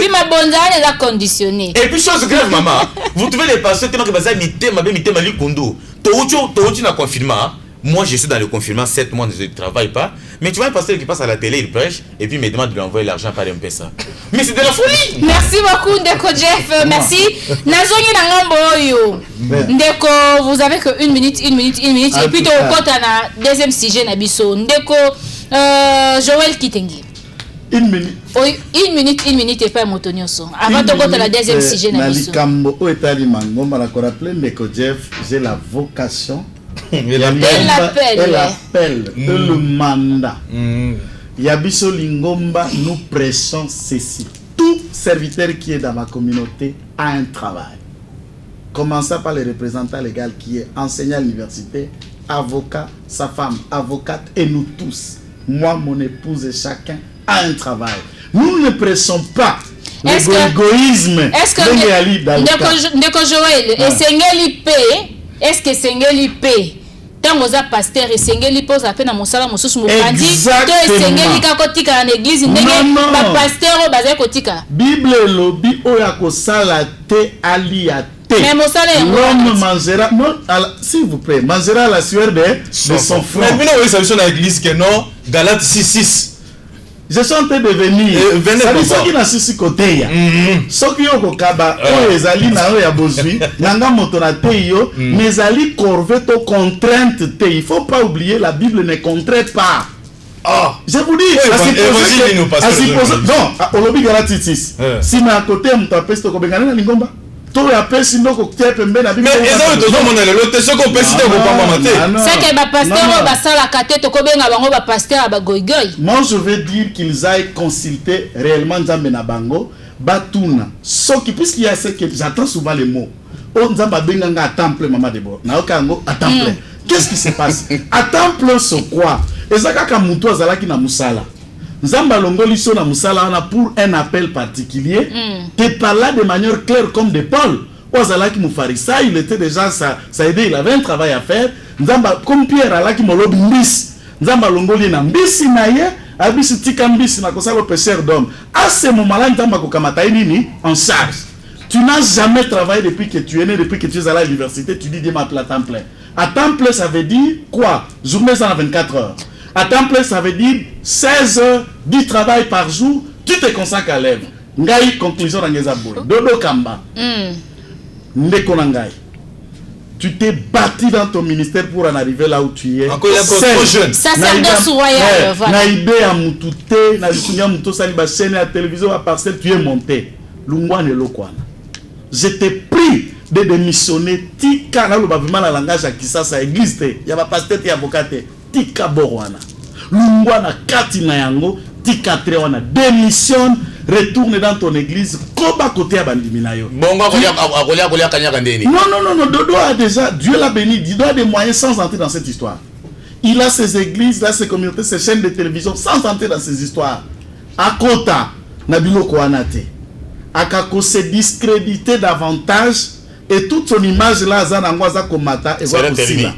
ma bonne est la conditionnée. Et puis chose grave maman, vous trouvez les pasteurs tellement que vous avez mité mali kundu. Touti na confinement. Moi je suis dans le confinement 7 mois, je ne travaille pas. Mais tu vois un pasteur qui passe à la télé, il prêche et puis il me demande de lui envoyer l'argent par M-Pesa. Mais c'est de la folie. Merci beaucoup Ndeko Jeff, merci. Nazongi na ngambo oyo. Ndeko, vous avez que 1 minute et puis tu kota na deuxième sujet na biso. Ndeko Joël Kitengi. 1 minute. Oui, 1 minute et pas motonioso. Avant de kota la deuxième sujet na biso. Nalikambo o etali mango mala ko rappeler Ndeko Jeff, j'ai la vocation. Elle appelle. Le mandat. Yabiso Lingomba, nous pressons ceci. Tout serviteur qui est dans ma communauté a un travail. Commençons par le représentant légal qui est enseignant à l'université, avocat, sa femme, avocate et nous tous. Moi, mon épouse et chacun a un travail. Nous ne pressons pas l'égoïsme. Est-ce que Ndeko Joël et Sengeli paye? Est-ce que Sengeli paye? Tant que vous pasteur et Sengeli pose à peine à mon salaire, mon sous mon bandit. Que Sengeli kakotika en église, n'engage pasteur au bazar kotika. Bible lobby oyako salate aliate. Mais mon salaire. L'homme mangera, non, s'il vous plaît, mangera la sueur de son front. Mais nous, ça veut dire l'église que non, Galates 6:6. Je suis en train de venir. Ça qui n'a sisi côté ya. Ce qui est au kaba, ezali na ya bozui, nanga motonate yo, mais ali corvée to contrainte te. Il faut pas oublier, la Bible ne contraint pas. Je vous dis, non, au lobby Galates 6. Si na côté on t'appelle to kobengana na lingomba. Mais c'est que moi je veux dire qu'ils aillent consulter réellement Nzambe na bango batuna soki puisqu'il y a ce que j'entends souvent les mots Nzamba benganga à temple maman Debo na okango à temple. Qu'est-ce qui se passe à temple c'est quoi ezaka ka mutu azalaki na musala Nzamba longoli so na musala wana pour un appel particulier. Te parla de manière claire comme de Paul. Ozalaki mufarisa, il était déjà ça aidé, il avait un travail à faire. Nzamba comme Pierre alaki molobi mbisi. Nzamba longoli na mbisi na ye, abisi tika mbisi na kosala pêcheur d'homme. À ce moment-là, Nzamba kokamata nini en charge. Tu n'as jamais travaillé depuis que tu es né, depuis que tu es à l'université, tu dis Dieu m'appelle à temps plein. À temps plein, ça veut dire quoi? Journée 124 heures. À temps plein, ça veut dire 16 heures du travail par jour, tu te consacres à l'œuvre. Ngai, conclusion d'Angeza Boy. Dodo Kamba. Ndeko Nangai. Tu t'es battu dans ton ministère pour en arriver là où tu es. Encore il y a trop jeune. Sacerdoce royal. Naïbe à Moutouté, Naïbe à Moutou Saliba, chaîne à télévision, à parcelle, tu es monté. Lungwa ne lokwana. Je t'ai pris de démissionner. Tika, na vraiment la langage à qui ça existe. Il y a pas pasteur et avocat. Tika borwana. Lungwana kati na yango. Tika trewana. Démissionne. Retourne dans ton église. Koba côté à bandiminayo. Non. Dodo a déjà, Dieu l'a béni. Il doit avoir des moyens sans entrer dans cette histoire. Il a ses églises, il a ses communautés, ses chaînes de télévision sans entrer dans ces histoires. À Kota, na biloko wana te akako se discréditer davantage et toute son image là aza nango aza komata ezwa kosila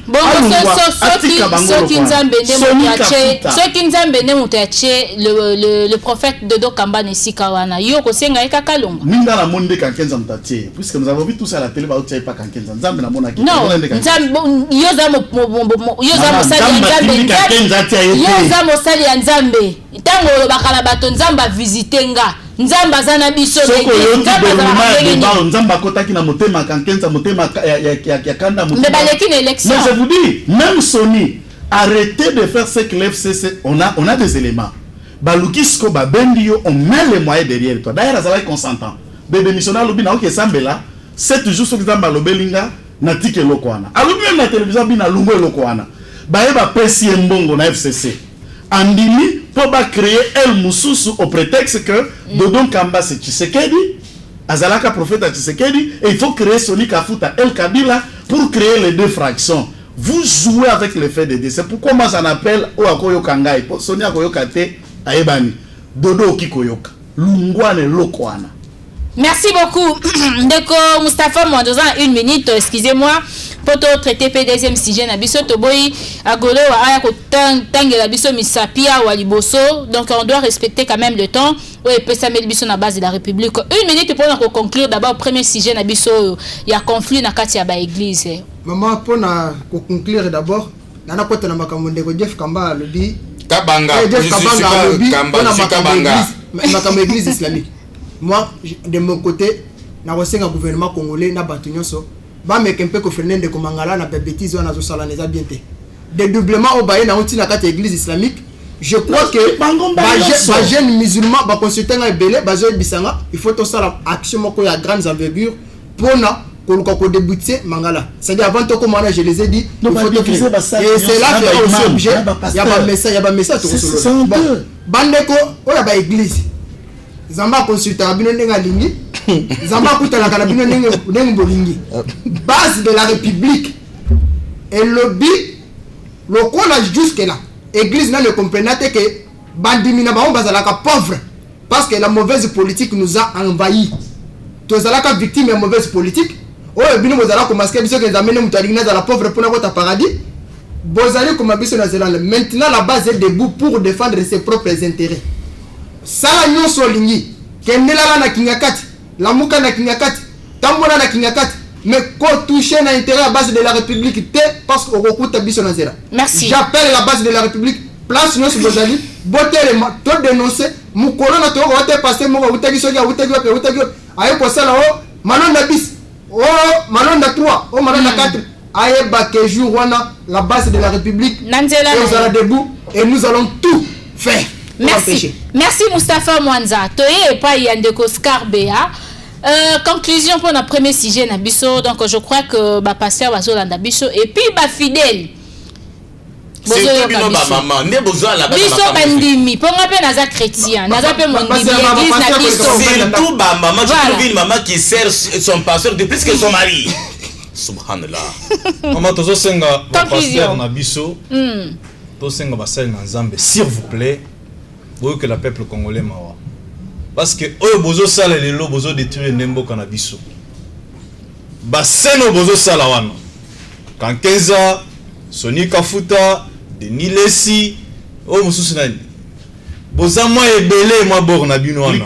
soki nzambe nde moto yatie le prophète Dodo Kamba na esika wana yo kosenga ye kaka longo minga na monde Kankenza mutatie puisque nous avons vu tout ça à la télé ba utia pas Kankenza nzambe na mona ki non nzambe yo za mosali ya nzambe ntango olobaka na bato nzambe avisite nga nzamba zana biso nzamba kotaki na motema Kankenza motema ya kanda motema mais baleki na élection mais je vous dis même Sony arrêtez de faire ce que l'FCC on a des éléments balukisko babendio on met les moyens derrière toi d'ailleurs ça va être consentant bébé missionnaire lobi na OK sambela c'est toujours ce que nzamba lobelinga na tike lokwana alobi même na télévision bina lungo lokwana baeba pesi mbongo na FCC andimi pour créer El Moussousou au prétexte que Dodo Kamba c'est Tshisekedi, Azalaka prophète à Tshisekedi, et il faut créer Sony Kafuta El Kabila pour créer les deux fractions. Vous jouez avec les faits de décès. C'est pourquoi moi j'en appelle Oakoyo Kangai, Sony Akoyoka Te, Aebani, Dodo Okikoyoka, Lungwane Lokwana. Merci beaucoup. Ndeko Moustapha Mwandoza, 1 minute, excusez-moi. Pour traiter le deuxième sujet, Nabiso Toboy, Agolo, Ayako Tangela Biso Misapia ou Aliboso. Donc on doit respecter quand même le temps. Oui, peut s'amener Biso na base de la République. 1 minute pour conclure d'abord premier sujet Nabiso. Il y a conflit na Katia ba église. Maman pour conclure d'abord, nana kota na makambo ndeko Jeff Kamba lobi. Kabanga. Jeff Kamba lobi. Kabanga. Makambo église islamique. Moi de mon côté, na resenga gouvernement congolais na batunyoso. Ba mekempe ko freiner de komangala na bêtise wana zo sala neza bien te dédoublement au baye na onti na kati église islamique je crois que ba jeune musulman ba consulter nga belé ba zo bisanga il faut to sala action moko ya grande envergure pona ko débuter mangala c'est à dire avant to komana je les ai dit il faut to et c'est là que aussi objet il y a ba message to solo bandeko o ya ba église zamba consulter bino ndenga lingi Zamba kutala kana bino nenge bolingi base de la République et lobby le collage jusque là église n'a le comprenait que bandimina ba on bazala ka pauvre parce que la mauvaise politique nous a envahi tous ala ka victime de mauvaise politique oh bino bozala ko masquer biso que zamene mutalinga za la pauvre pour na paradis bozali ko mabiso na zelanda maintenant la base est debout pour défendre ses propres intérêts ça nous solingi kendela na kingakati la mouka na kingakati tambona na kingakati mais ko toucher na intérêt à base de la République parce que okuta biso na zera. Merci. J'appelle la base de la République place nos bozali botere to dénoncer mukolo na to wote passer mo utagi soja utagi ayo ko sala o malonda bis o malonda 3 o malonda 4 aye ba que jour wana la base de la République nous allons debout et nous allons tout faire. Merci. Merci Moustapha Mwanza. Toye pas Yandeko Skarbea. Conclusion pour notre premier sujet Nabiso. Donc je crois que ba pasteur Bazolanda Biso et puis ba fidèle. C'est bino ba maman, ne besoin la base. Biso bandimi, pour moi naza chrétien, naza pe mon église na biso. Surtout ba maman, tu trouves une maman qui sert son pasteur de plus que son mari. Subhanallah. Maman tozo senga ba pasteur na biso. To senga ba sel na Nzambe, s'il vous plaît. Que le peuple congolais mawa parce que oyo bozo sala lelo bozo détruire nembo kana biso baseno bozo sala wana Kankenza Sony Kafuta Denis Lesi oyo mususu nani boza mwa ebele mwa bor na bino wana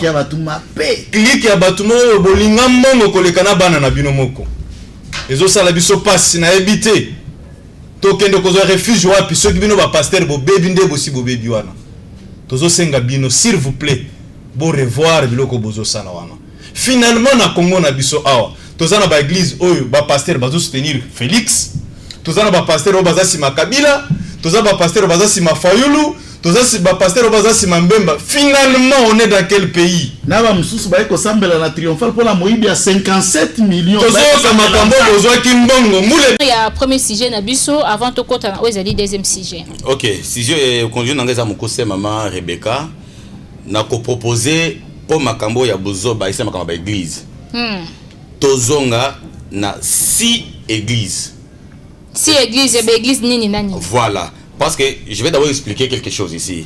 clique ya batuma oyo bolinga mbongo koleka na bana na bino moko ezo sala biso passe na ebité tokende kozwa refuge wapi soki bino ba pasteur bo bebi nde bosi bo bebi wana tozo senga bino s'il vous plaît bon revoir biloko bozo sana wana finalement na Congo na biso awa toza na ba église oyo ba pasteur bazo soutenir Félix toza na ba pasteur oyo bazasi Makabila toza ba pasteur bazasi Mafayulu toza ba pasteur bazasi Mbemba finalement on est dans quel pays na ba mususu ba eko sambela na triomphal pour la moyibi à 57 millions tozo ka makambo bozo kimbongo mule ya premier sujet na biso avant to kota na ozali deuxième sujet. OK, sujet conduit ngeza mukose maman Rebecca na ko proposer pour makambo ya bozo ba isa makambo ba église. Tozonga na 6 églises. 6 églises, église nini nani? Voilà, parce que je vais d'abord expliquer quelque chose ici.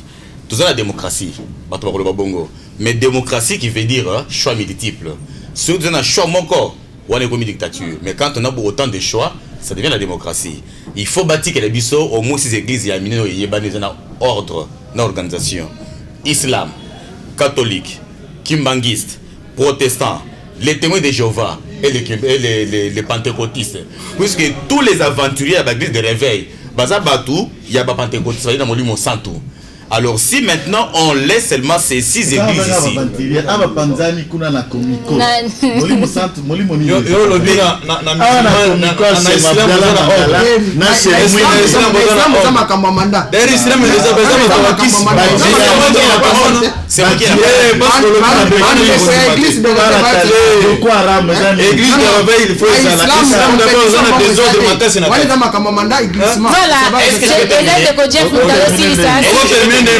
Tout ça la démocratie. Mais démocratie qui veut dire choix multiple. Si on a un choix mon corps, on est comme une dictature. Mais quand on a autant de choix, ça devient la démocratie. Il faut bâtir que les bisous, au moins ces églises, il y a un ordre, une organisation. Islam, catholique, kimbanguiste, protestant, les témoins de Jéhovah et les pentecôtistes. Puisque tous les aventuriers à l'église de réveil, il y a des pentecôtistes, il y a des santos. Alors si maintenant on laisse seulement ces 6 églises ici.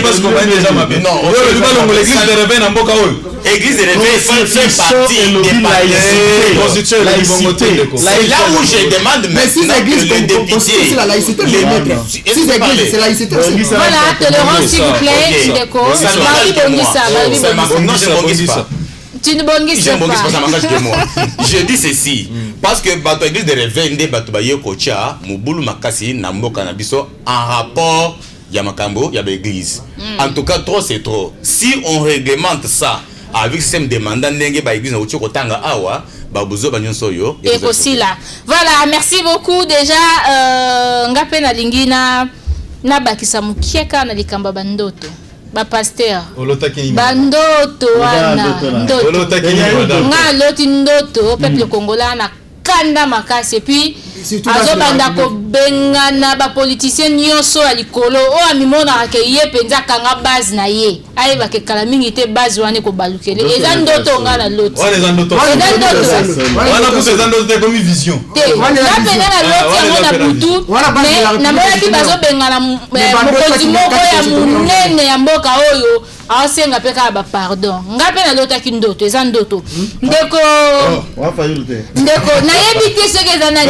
Parce qu'on va déjà ma non, l'église de réveil n'a pas l'église de réveil fait partie des laïcité. C'est là où je demande maintenant que les députés. C'est la laïcité, c'est laïcité. Voilà, tolérance s'il vous plaît, non, je ne bongis pas. Tu ne bongis pas. Je dis ceci, parce que bateau église de réveil, des bateaux baye kocha, mubulu makasi, namboka nabiso, en rapport. Il y a Makambo, il y a l'église. En tout cas, trop c'est trop. Si on réglemente ça avec ce demandant n'engé ba église na uchoko tanga awa, ba buzo ba nyonso yo. Et aussi là. Voilà, merci beaucoup déjà ngape na lingina na bakisa mukieka na likamba bandoto. Ba pasteur. Bandoto wana. Ndoto. Nga loti ndoto peuple congolais na kanda makasi et puis azobanda ko bengana ba politicien nyonso ya likolo o amimona ke ye penza kanga base na ye ayeba ke kala mingi te base wane ko balukele eza ndoto ngana loti wana ndoto wana kuza ndoto comme vision na pena na loti ngana butu mais na mona ki bazo bengana mokonzi moko ya munene ya mboka oyo asenga peka ba pardon ngape na lota ki ndoto eza ndoto ndeko na yebite seke za na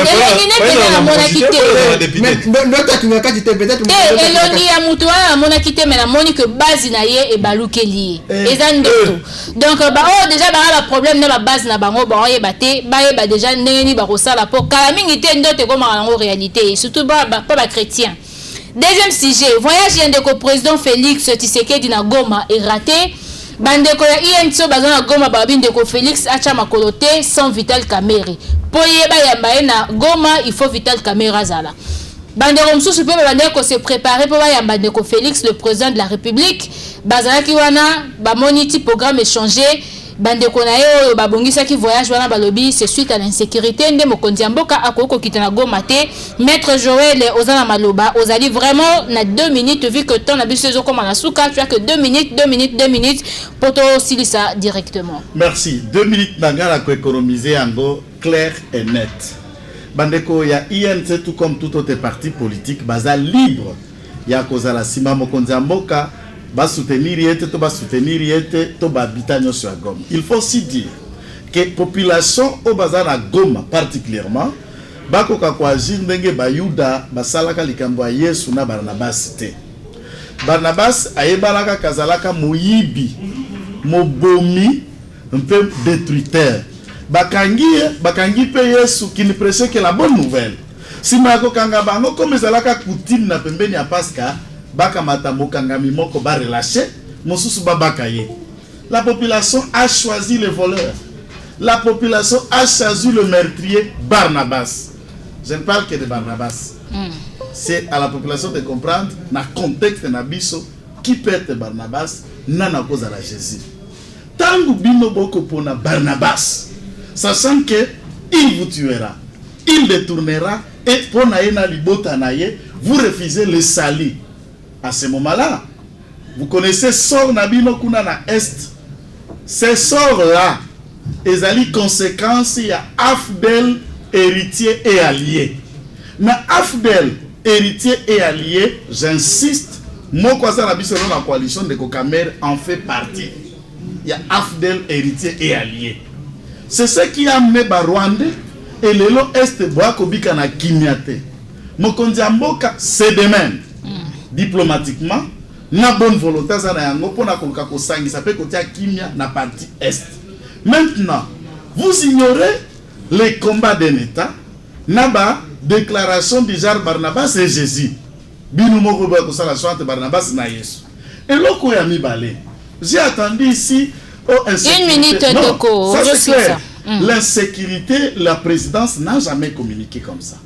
elongi ya mutu wana namonaki te me namoni ke base na ye ebalukeli ye eza ndoto donc déjà baa problème na babase na bango baoyeba te bayeba déjà ndenge nini bakosala mpo kala mingi te ndoto ekomaka nango réalité surtout mpo bachrétien. Deuxième sujet, voyage ya ndeko président Félix Tshisekedi na Goma est raté. Bandeko ya INTO bazana Goma babi ndeko Félix acha makolo te sans Vital Kamerhe. Po yeba yamba na Goma il faut Vital Kamerhe zala. Bandeko msusu pe bandeko se préparer pour yamba ndeko Félix le président de la République. Bazana ki wana ba moniti programme échangé. Bandeko na yo babongisa ki voyage wana balobi c'est suite à l'insécurité nde mokonzi mboka akoko kitana Goma te. Maître Joël ozana maloba ozali vraiment na 2 minutes vu que temps na biso comme na suka tu as que 2 minutes pour to silisa directement. Merci. 2 minutes nangala ko économiser ango clair et net. Bandeko ya INC tout comme tout autre parti politique baza libre ya kozala sima mokonzi mboka ba soutenir yete to ba soutenir yete to ba habitanyo sur Goma. Il faut aussi dire que population au bazar à Goma particulièrement bako ka kwa ndenge bayuda basalaka likambo Yesu na Barnabas te. Barnabas ayebalaka kazalaka moyibi mobomi un peu détruiteur. Bakangi pe Yesu qui ne prêchait que la bonne nouvelle. Si mako kanga bango comme ezalaka coutume na pembeni ya Pasca baka matambo kangami moko ba relâché mosusu babaka ye. La population a choisi le voleur. La population a choisi le meurtrier Barnabas. Je ne parle que de Barnabas. C'est à la population de comprendre na contexte na biso qui peut être Barnabas nana cause à la Jésus. Tangu bino boko pona Barnabas, sachant que il vous tuera, il détournera et pona ena libota naye, vous refusez le salut. À ce moment-là, vous connaissez sort nabino kuna na est. Ces sorts-là, ils ont conséquence, il y a Afdel, héritier et allié. Mais Afdel, héritier et allié, j'insiste, mon cousin a dans la coalition de Kokamer en fait partie. Il y a Afdel, héritier et allié. C'est ce qui a amené Rwanda et le long est Boakobika na Kimiate. Mokonzi Mboka, c'est de même. Diplomatiquement, na bonne volonté za na yango pona koluka ko sangisa pe côté kimia na partie est. Maintenant, vous ignorez les combats d'un État, naba déclaration du genre Barnabas et Jésus. Binu moko ba ko sala soit Barnabas na Yesu. Et loko ya mibale. J'ai attendu ici une minute Toko, ça c'est clair. L'insécurité, la présidence n'a jamais communiqué comme ça.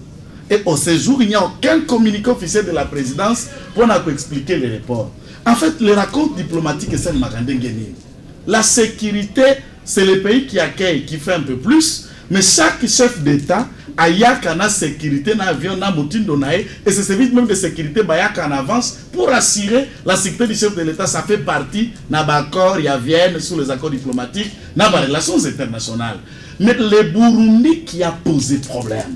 Et au séjour, il n'y a aucun communiqué officiel de la présidence pour nous expliquer les reports. En fait, les racontes diplomatiques, c'est le Marandengeni. La sécurité, c'est le pays qui accueille, qui fait un peu plus. Mais chaque chef d'État a une sécurité, un avion, un moutine donaï, et ce service même de sécurité en avance pour assurer la sécurité du chef de l'État. Ça fait partie d'un accord, il y a Vienne, sous les accords diplomatiques, dans les relations internationales. Mais le Burundi qui a posé problème.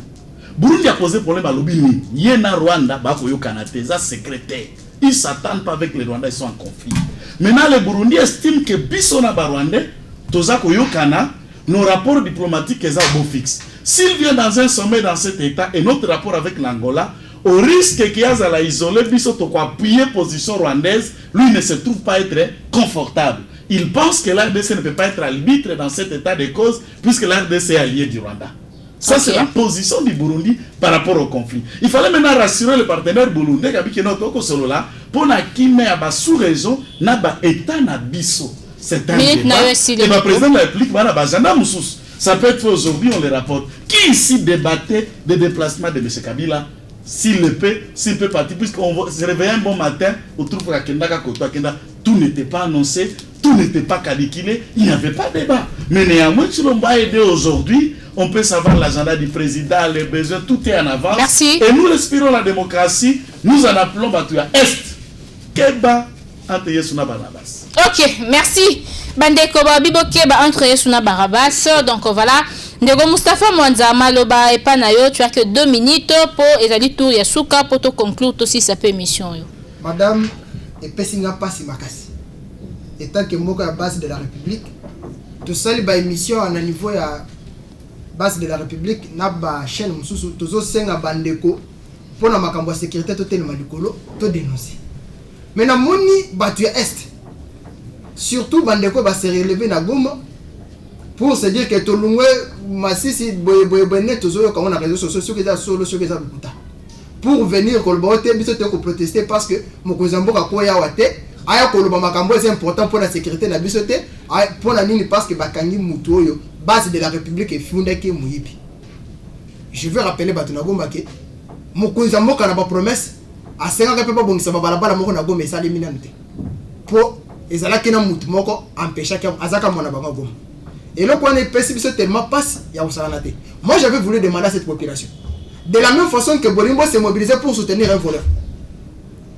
Burundi a posé problème à l'Obini. Yéna Rwanda, Bakoyo Kanate, ça secrétaire. Ils ne s'attendent pas avec les Rwandais, ils sont en conflit. Maintenant, le Burundi estime que Bissona Barwandais, Toza Koyo Kana, nos rapports diplomatiques sont beau fixe. S'il vient dans un sommet dans cet état et notre rapport avec l'Angola, au risque qu'il y a à la isoler, Bissoto quoi appuyer position rwandaise, lui ne se trouve pas être confortable. Il pense que l'RDC ne peut pas être arbitre dans cet état de cause puisque l'RDC est allié du Rwanda. Ça, c'est la position du Burundi par rapport au conflit. Il fallait maintenant rassurer le partenaire burundais qui est notre solo là pour qu'il y ait une sous-région, un état nabiso. C'est un débat. Et le président de la République, ça peut être fait aujourd'hui, on les rapporte. Qui ici débattait des déplacements de M. Kabila? S'il peut partir, puisqu'on se réveille un bon matin, on trouve que tout n'était pas annoncé, tout n'était pas calculé, il n'y avait pas de débat. Mais néanmoins, si l'on va aider aujourd'hui, on peut savoir l'agenda du président, les besoins, tout est en avance. Merci. Et nous respirons la démocratie, nous en appelons Batuya Est. Keba entre Yesuna Barnabas. Ok, merci. Bandeko Babibo Keba entre Yesuna Barnabas. Donc voilà. Ndego Mustafa Mwanza Maloba et Panayo, tu as que 2 minutes pour Ezali Tour Yasuka pour te conclure aussi sa émission. Madame, et Pessinga Passi Makasi. Étant que moi, à la base de la République, tout ça, les émissions à niveau de la base de la République, n'a pas chaîne, tous aux 5 à Bandeko, pour la sécurité, tout est le Malikolo, tout dénoncer. Mais dans mon batu est, surtout Bandeko va se relever na Goma pour se dire que tout le monde, Massisi, Boyebene, tout ça, comme on a réseaux sociaux, qui est solo, qui est pour venir protester parce que Mokozambo a quoi yawate, aya koloba makambo c'est important pour la sécurité de la bisoté, pour la ligne parce que Bakangi Mutoyo, base de la République est fondée qui Mouyipi. Je veux rappeler Batunagomba que Mokozambo a pas promesse. À 5 ans, il n'y a pas de balabala mais ça l'éminente. Pour les ala qui n'ont pas empêché que Azaka Monabama. Et là, quand on est pessimiste, tellement passe, il y a un salanate. Moi, j'avais voulu demander à cette population. De la même façon que Bolimbo s'est mobilisé pour soutenir un voleur,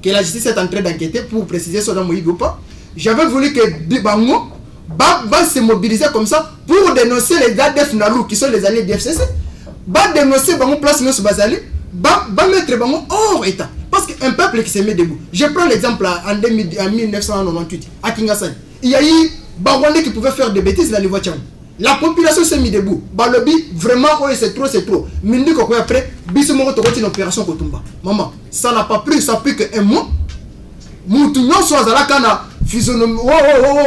que la justice est en train d'enquêter pour préciser son nom ou pas, j'avais voulu que Bango va se mobiliser comme ça pour dénoncer les ADF Nalou qui sont les alliés du FCC, va dénoncer Bango place Nos Bazali, va mettre Bango hors état. Parce qu'un peuple qui se met debout. Je prends l'exemple en 1998, à Kingasani. Il y a eu Barwandais qui pouvaient faire des bêtises dans les voitures. La population s'est mise debout. Balobi, vraiment, c'est trop, c'est trop. Mais nous, après, Bissoumoro Tokoti une opération Kotumba. Maman, ça n'a pas pris, ça plus qu'un mois. Moutounion soit à la cana, physionomie,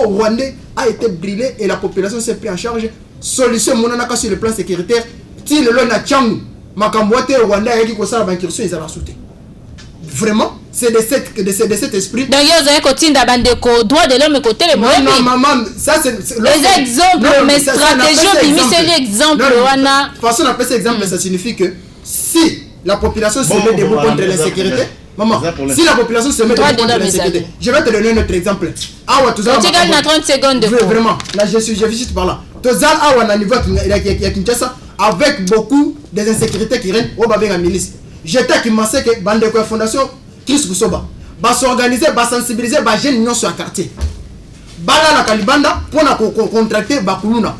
Rwandais a été brûlé et la population s'est pris en charge. Solution, monanaka sur le plan sécuritaire. Si le lon a tchang, Makamboate, Rwandais a dit que ça va incursion, ils allaient sauter. Vraiment, c'est de cet esprit. Donc, vous avez continué à bandeko droit de l'homme côté les mots. Non, maman, ça c'est les exemples, mes stratégies, c'est l'exemple. De toute façon, on appelle cet exemple, ça signifie que si la population se met debout contre l'insécurité, maman, si la population se met debout contre l'insécurité, je vais te donner un autre exemple. Ah ouais, tout ça. Tu gagnes 30 secondes de vraiment, là je suis juste par là. Tozal ah ouais, niveau Kinshasa avec beaucoup des insécurités qui règnent au Babé milice. J'étais qui m'a dit que Bandeko Fondation Chris Kusoba va s'organiser, va sensibiliser, va gérer l'union sur le quartier. Bala la Kalibanda pour contracter Bakuluna.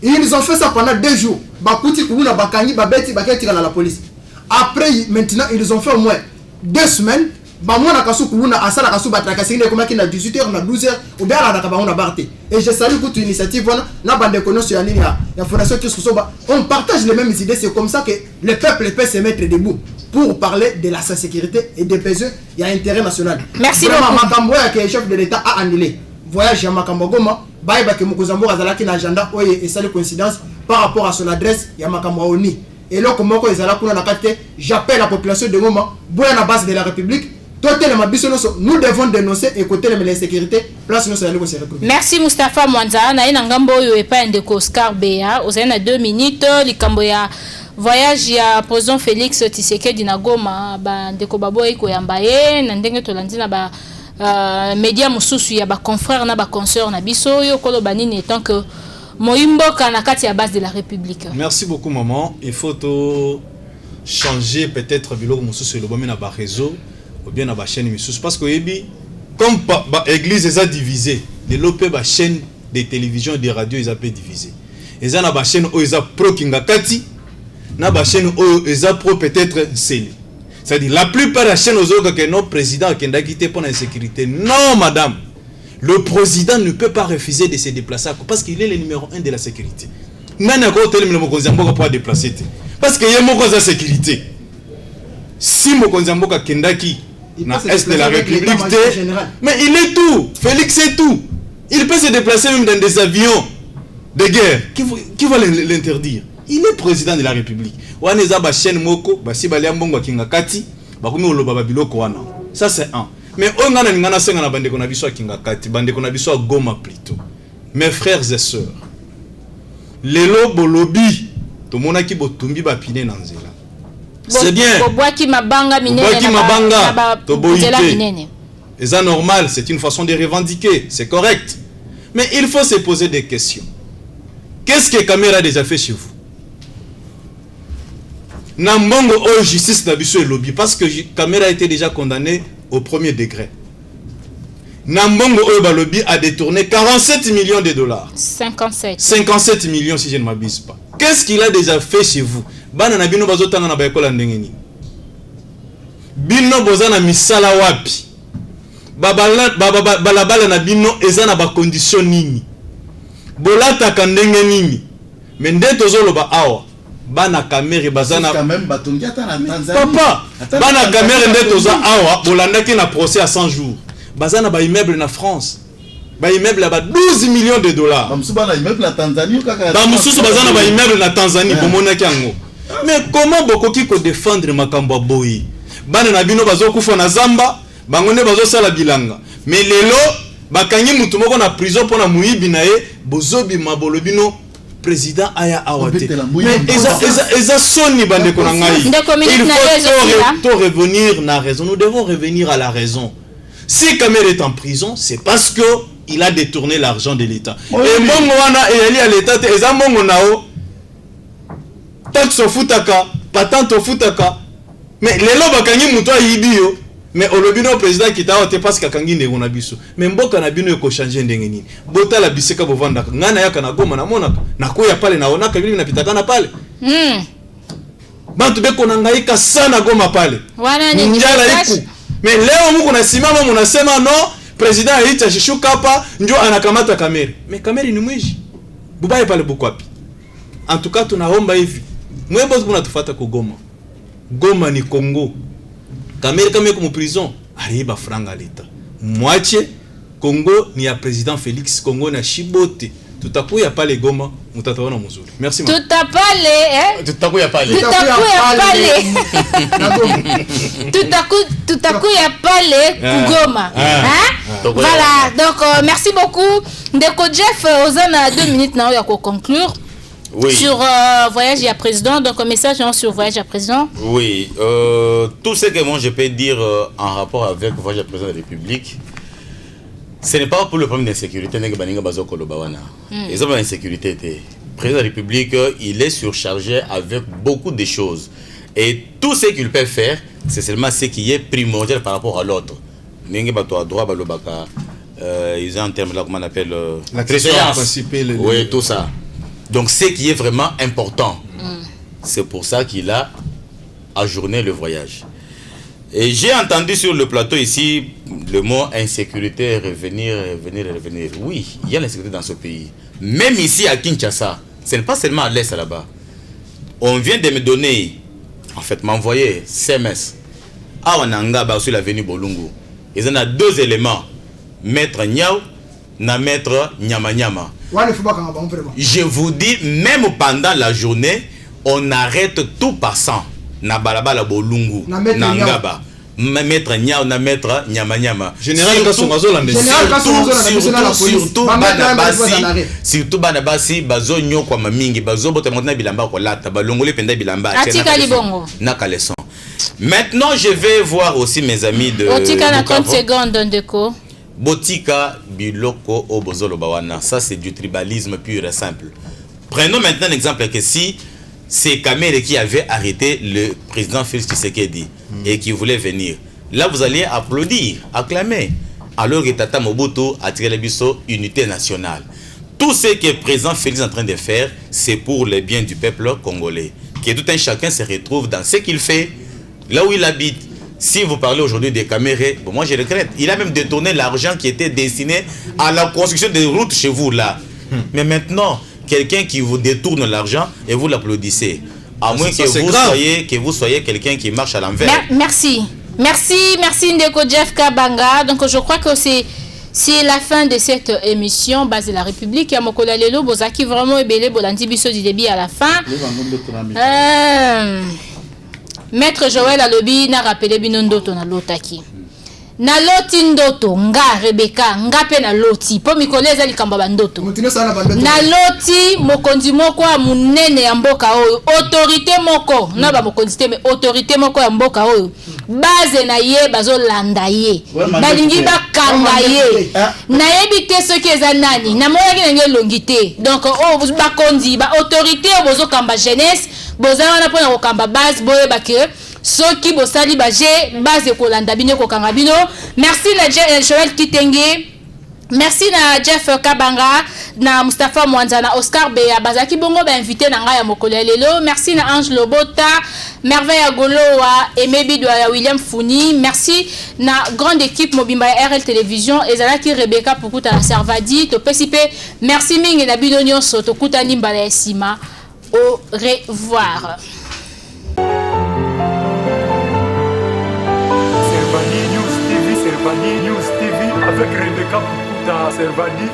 Ils ont fait ça pendant 2 jours. Bakuti Kuluna, Bakani, Babeti, Baketi à la police. Après, maintenant, ils ont fait au moins 2 semaines. Bamona Kasu Kuluna, Asala Kasu Batrakasi, comme qui n'a 18h, on a 12h, ou bien à la Kabana Barté. Et je salue toute l'initiative, on a Bandeko sur la ligne, la Fondation Chris Kusoba. On partage les mêmes idées, c'est comme ça que le peuple peut se mettre debout. pour parler de la sécurité et des besoins et l'intérêt national. Merci vraiment, beaucoup. Makambo que le chef de l'État a annulé. Voyage à Makambo Goma, Baïba que Mokozambo Azalaki na agenda et ça les coïncidence par rapport à son adresse ya Makambo Oni. Et là comme moi j'appelle la population de Goma, boya na base de la République. Nous devons dénoncer et côté l'insécurité. Place nous Merci Moustapha Mwanza. Na ina ngambo yo epa ndeko Oscar Bea. Ozana 2 minutes likambo ya voyage ya président Félix Tshisekedi na Goma ba ndeko babo iko yamba ye na ndenge tolandi na ba média mususu ya ba confrères na ba consoeurs na biso yo koloba nini tant que Moimboka na kati ya base de la République. Merci beaucoup maman. Il faut changer peut-être biloko mususu le bomé na ba réseau ou bien na ba chaîne mususu parce que yebi comme ba église est divisée, de l'opé ba chaîne de télévision et de radio ils appellent divisé. Eza na ba chaîne o eza pro kingakati na ba chaîne o eza pro peut-être seli. C'est-à-dire la plupart des chaînes aux que notre président qui n'a quitté pour la sécurité. Non madame. Le président ne peut pas refuser de se déplacer parce qu'il est le numéro 1 de la sécurité. Nani ko tele le mokonzamboka pour déplacer parce que y a moko za sécurité. Si mokonzamboka kendaki na est de la République mais il est tout. Félix est tout. Il peut se déplacer même dans des avions de guerre. Qui va l'interdire? Il est président de la République. Waneza ba chaîne moko ba si balia mbongo kinga kati ba kumi oloba biloko wana. Ça c'est un. Mais on a ngana senga na bande kona biso kinga kati bande kona biso Goma plutôt. Mes frères et sœurs. Lelo bolobi to monaki botumbi ba pine na nzela. C'est bien. Bobwaki mabanga minene. Bobwaki mabanga to boité. Et ça normal, c'est une façon de revendiquer, c'est correct. Mais il faut se poser des questions. Qu'est-ce que Kamera a déjà fait chez vous? Nambongo au justice d'Abisso et lobby parce que Kamera a été déjà condamné au premier degré. Nambongo au lobby a détourné 47 millions de dollars. 57 millions si je ne m'abuse pas. Qu'est-ce qu'il a déjà fait chez vous? Bana na bino bazotanga na baekola ndengeni. Bino bozana misala wapi? Balabala na bino eza na ba condition nini? Bolata kandenge nini? Mende tozoloba awa. Bana kamere bazana quand même batongiata na Tanzanie. Papa, bana kamere nde toza awa bolandaki na procès à 100 jours. Bazana ba immeuble na France. Ba immeuble ba 12 millions de dollars. Ba mususu bana immeuble na Tanzanie kaka. Ba mususu bazana ba immeuble na Tanzanie bomonaki yango. Mais comment bokoki ko défendre makambo boyi? Bana na bino bazokufa na zamba, bango ne bazosala bilanga. Mais lelo bakangi mutu moko na prison pona muyibi na ye bozobi mabolobino président aya awate. Mais eza soni bande konangai. Il faut revenir na raison. Nous devons revenir à la raison. Si Kamel est en prison, c'est parce que il a détourné l'argent de l'État. Et mbongo wana eyali à l'État te eza mbongo nao. Taxe futaka, patente futaka. Mais lelo bakangi mutu ayibi yo. Mais olobino président qui t'a ôté parce que kangi ndeko na biso. Mais mboka na bino eko changer ndenge nini. Bota la biseka bovanda. Ngana yaka na Goma na monaka. Na koya pale na onaka bili na pitaka na pale. Bantu beko na ngaika sana Goma pale. Wana ni iku. Mais leo muko na simama munasema no président aita shishuka hapa ndio anakamata kamera. Mais kamera ni mwishi. Bubaye pale bukwapi. En tout cas tunaomba hivi. Mwebo tunatufuata ku Goma. Goma ni Congo. Kamera kama yuko mu prison aliiba franga à l'État. Mwache Congo ni ya président Félix Congo na Shibote. Tutakuya pale Goma mutataona mzuri. Merci mama. Tutapale Tutakuya pale. Tutakuya pale Goma. Voilà, donc merci beaucoup. Ndeko Jeff Ozana 2 minutes na ya ko conclure. Oui. Sur voyage à président, donc un message sur voyage à président. Oui, tout ce que moi je peux dire en rapport avec voyage à président de la République, ce n'est pas pour le problème d'insécurité. Et ça, l'insécurité, le président de la République, il est surchargé avec beaucoup de choses. Et tout ce qu'il peut faire, c'est seulement ce qui est primordial par rapport à l'autre. Ils ont un terme là, comment on appelle la préséance. Oui, tout ça. Donc, ce qui est vraiment important, c'est pour ça qu'il a ajourné le voyage. Et j'ai entendu sur le plateau ici le mot insécurité, revenir. Oui, il y a l'insécurité dans ce pays. Même ici à Kinshasa, ce n'est pas seulement à l'est là-bas. On vient de me donner en fait, m'a envoyé CMS. Ah, on a un gars sur l'avenue Bolungu. Ils en a deux éléments. Maître Niao, na maître Nyama Nyama. Je vous dis, même pendant la journée, on arrête tout passant. Na balabala Bolungu, na Ngaba. Maître Niao, na maître Nyama Nyama. Général surtout Banabasi, Bazo Nyoko Mamingi, Bazo Botamona Bilamba Kolata, Balongole Penda Bilamba. Atika Libongo. Nakaleson. Maintenant, je vais voir aussi mes amis de. Botika na 30 secondes Ndeko. Botika Biloko Obozolo Bawana. Ça, c'est du tribalisme pur et simple. Prenons maintenant l'exemple que si c'est Kamere qui avait arrêté le président Félix Tshisekedi et qui voulait venir. Là, vous allez applaudir, acclamer. Alors que Tata Mobutu a tiré le biseau unité nationale. Tout ce que le président Félix est en train de faire, c'est pour le bien du peuple congolais. Que tout un chacun se retrouve dans ce qu'il fait, là où il habite. Si vous parlez aujourd'hui des Kamere, bon, moi je regrette. Il a même détourné l'argent qui était destiné à la construction des routes chez vous là. Mais maintenant, quelqu'un qui vous détourne l'argent et vous l'applaudissez. À moins que vous soyez quelqu'un qui marche à l'envers. Merci. Merci Ndeko Jeff Kabanga. Donc je crois que c'est la fin de cette émission Base de la République. Il y a Mokola Lelo, Bozaki vraiment ébélé, Bolandi Bisso du début à la fin. Maître Joël Alobi n'a rappelé Binondoto na lotaki. Na loti ndoto nga Rebecca nga pe na loti po mikoleza likamba bandoto na loti mokonzi moko ya munene ya mboka oyo autorité moko na ba mokonzi te mais autorité moko ya mboka oyo base na ye bazolanda ye balingi bakanga ye nayebi te soki eza nani na moyaki na nge longi te donc bakonzi ba autorité bozokamba jeunesse bozala wana mpona kokamba base boyeba ke soki bosali base kolanda bino kokanga bino. Merci na Joël Kitenge, merci na Jeff Kabanga, na Mustafa Mwanza, na Oscar Beya bazaki bongo ba invité na ngai ya mokolo lelo. Merci na Ange Lobota, Merveille Agolowa, Aimé Bidwa ya William Funi. Merci na grande équipe Mobimba ya RL Télévision ezalaki Rebecca Pukuta na Servadi to PCP. Merci mingi na bino nyonso to kutani mbala ya sima. Au revoir. Servani News TV avec Rebecca Pukuta Servani.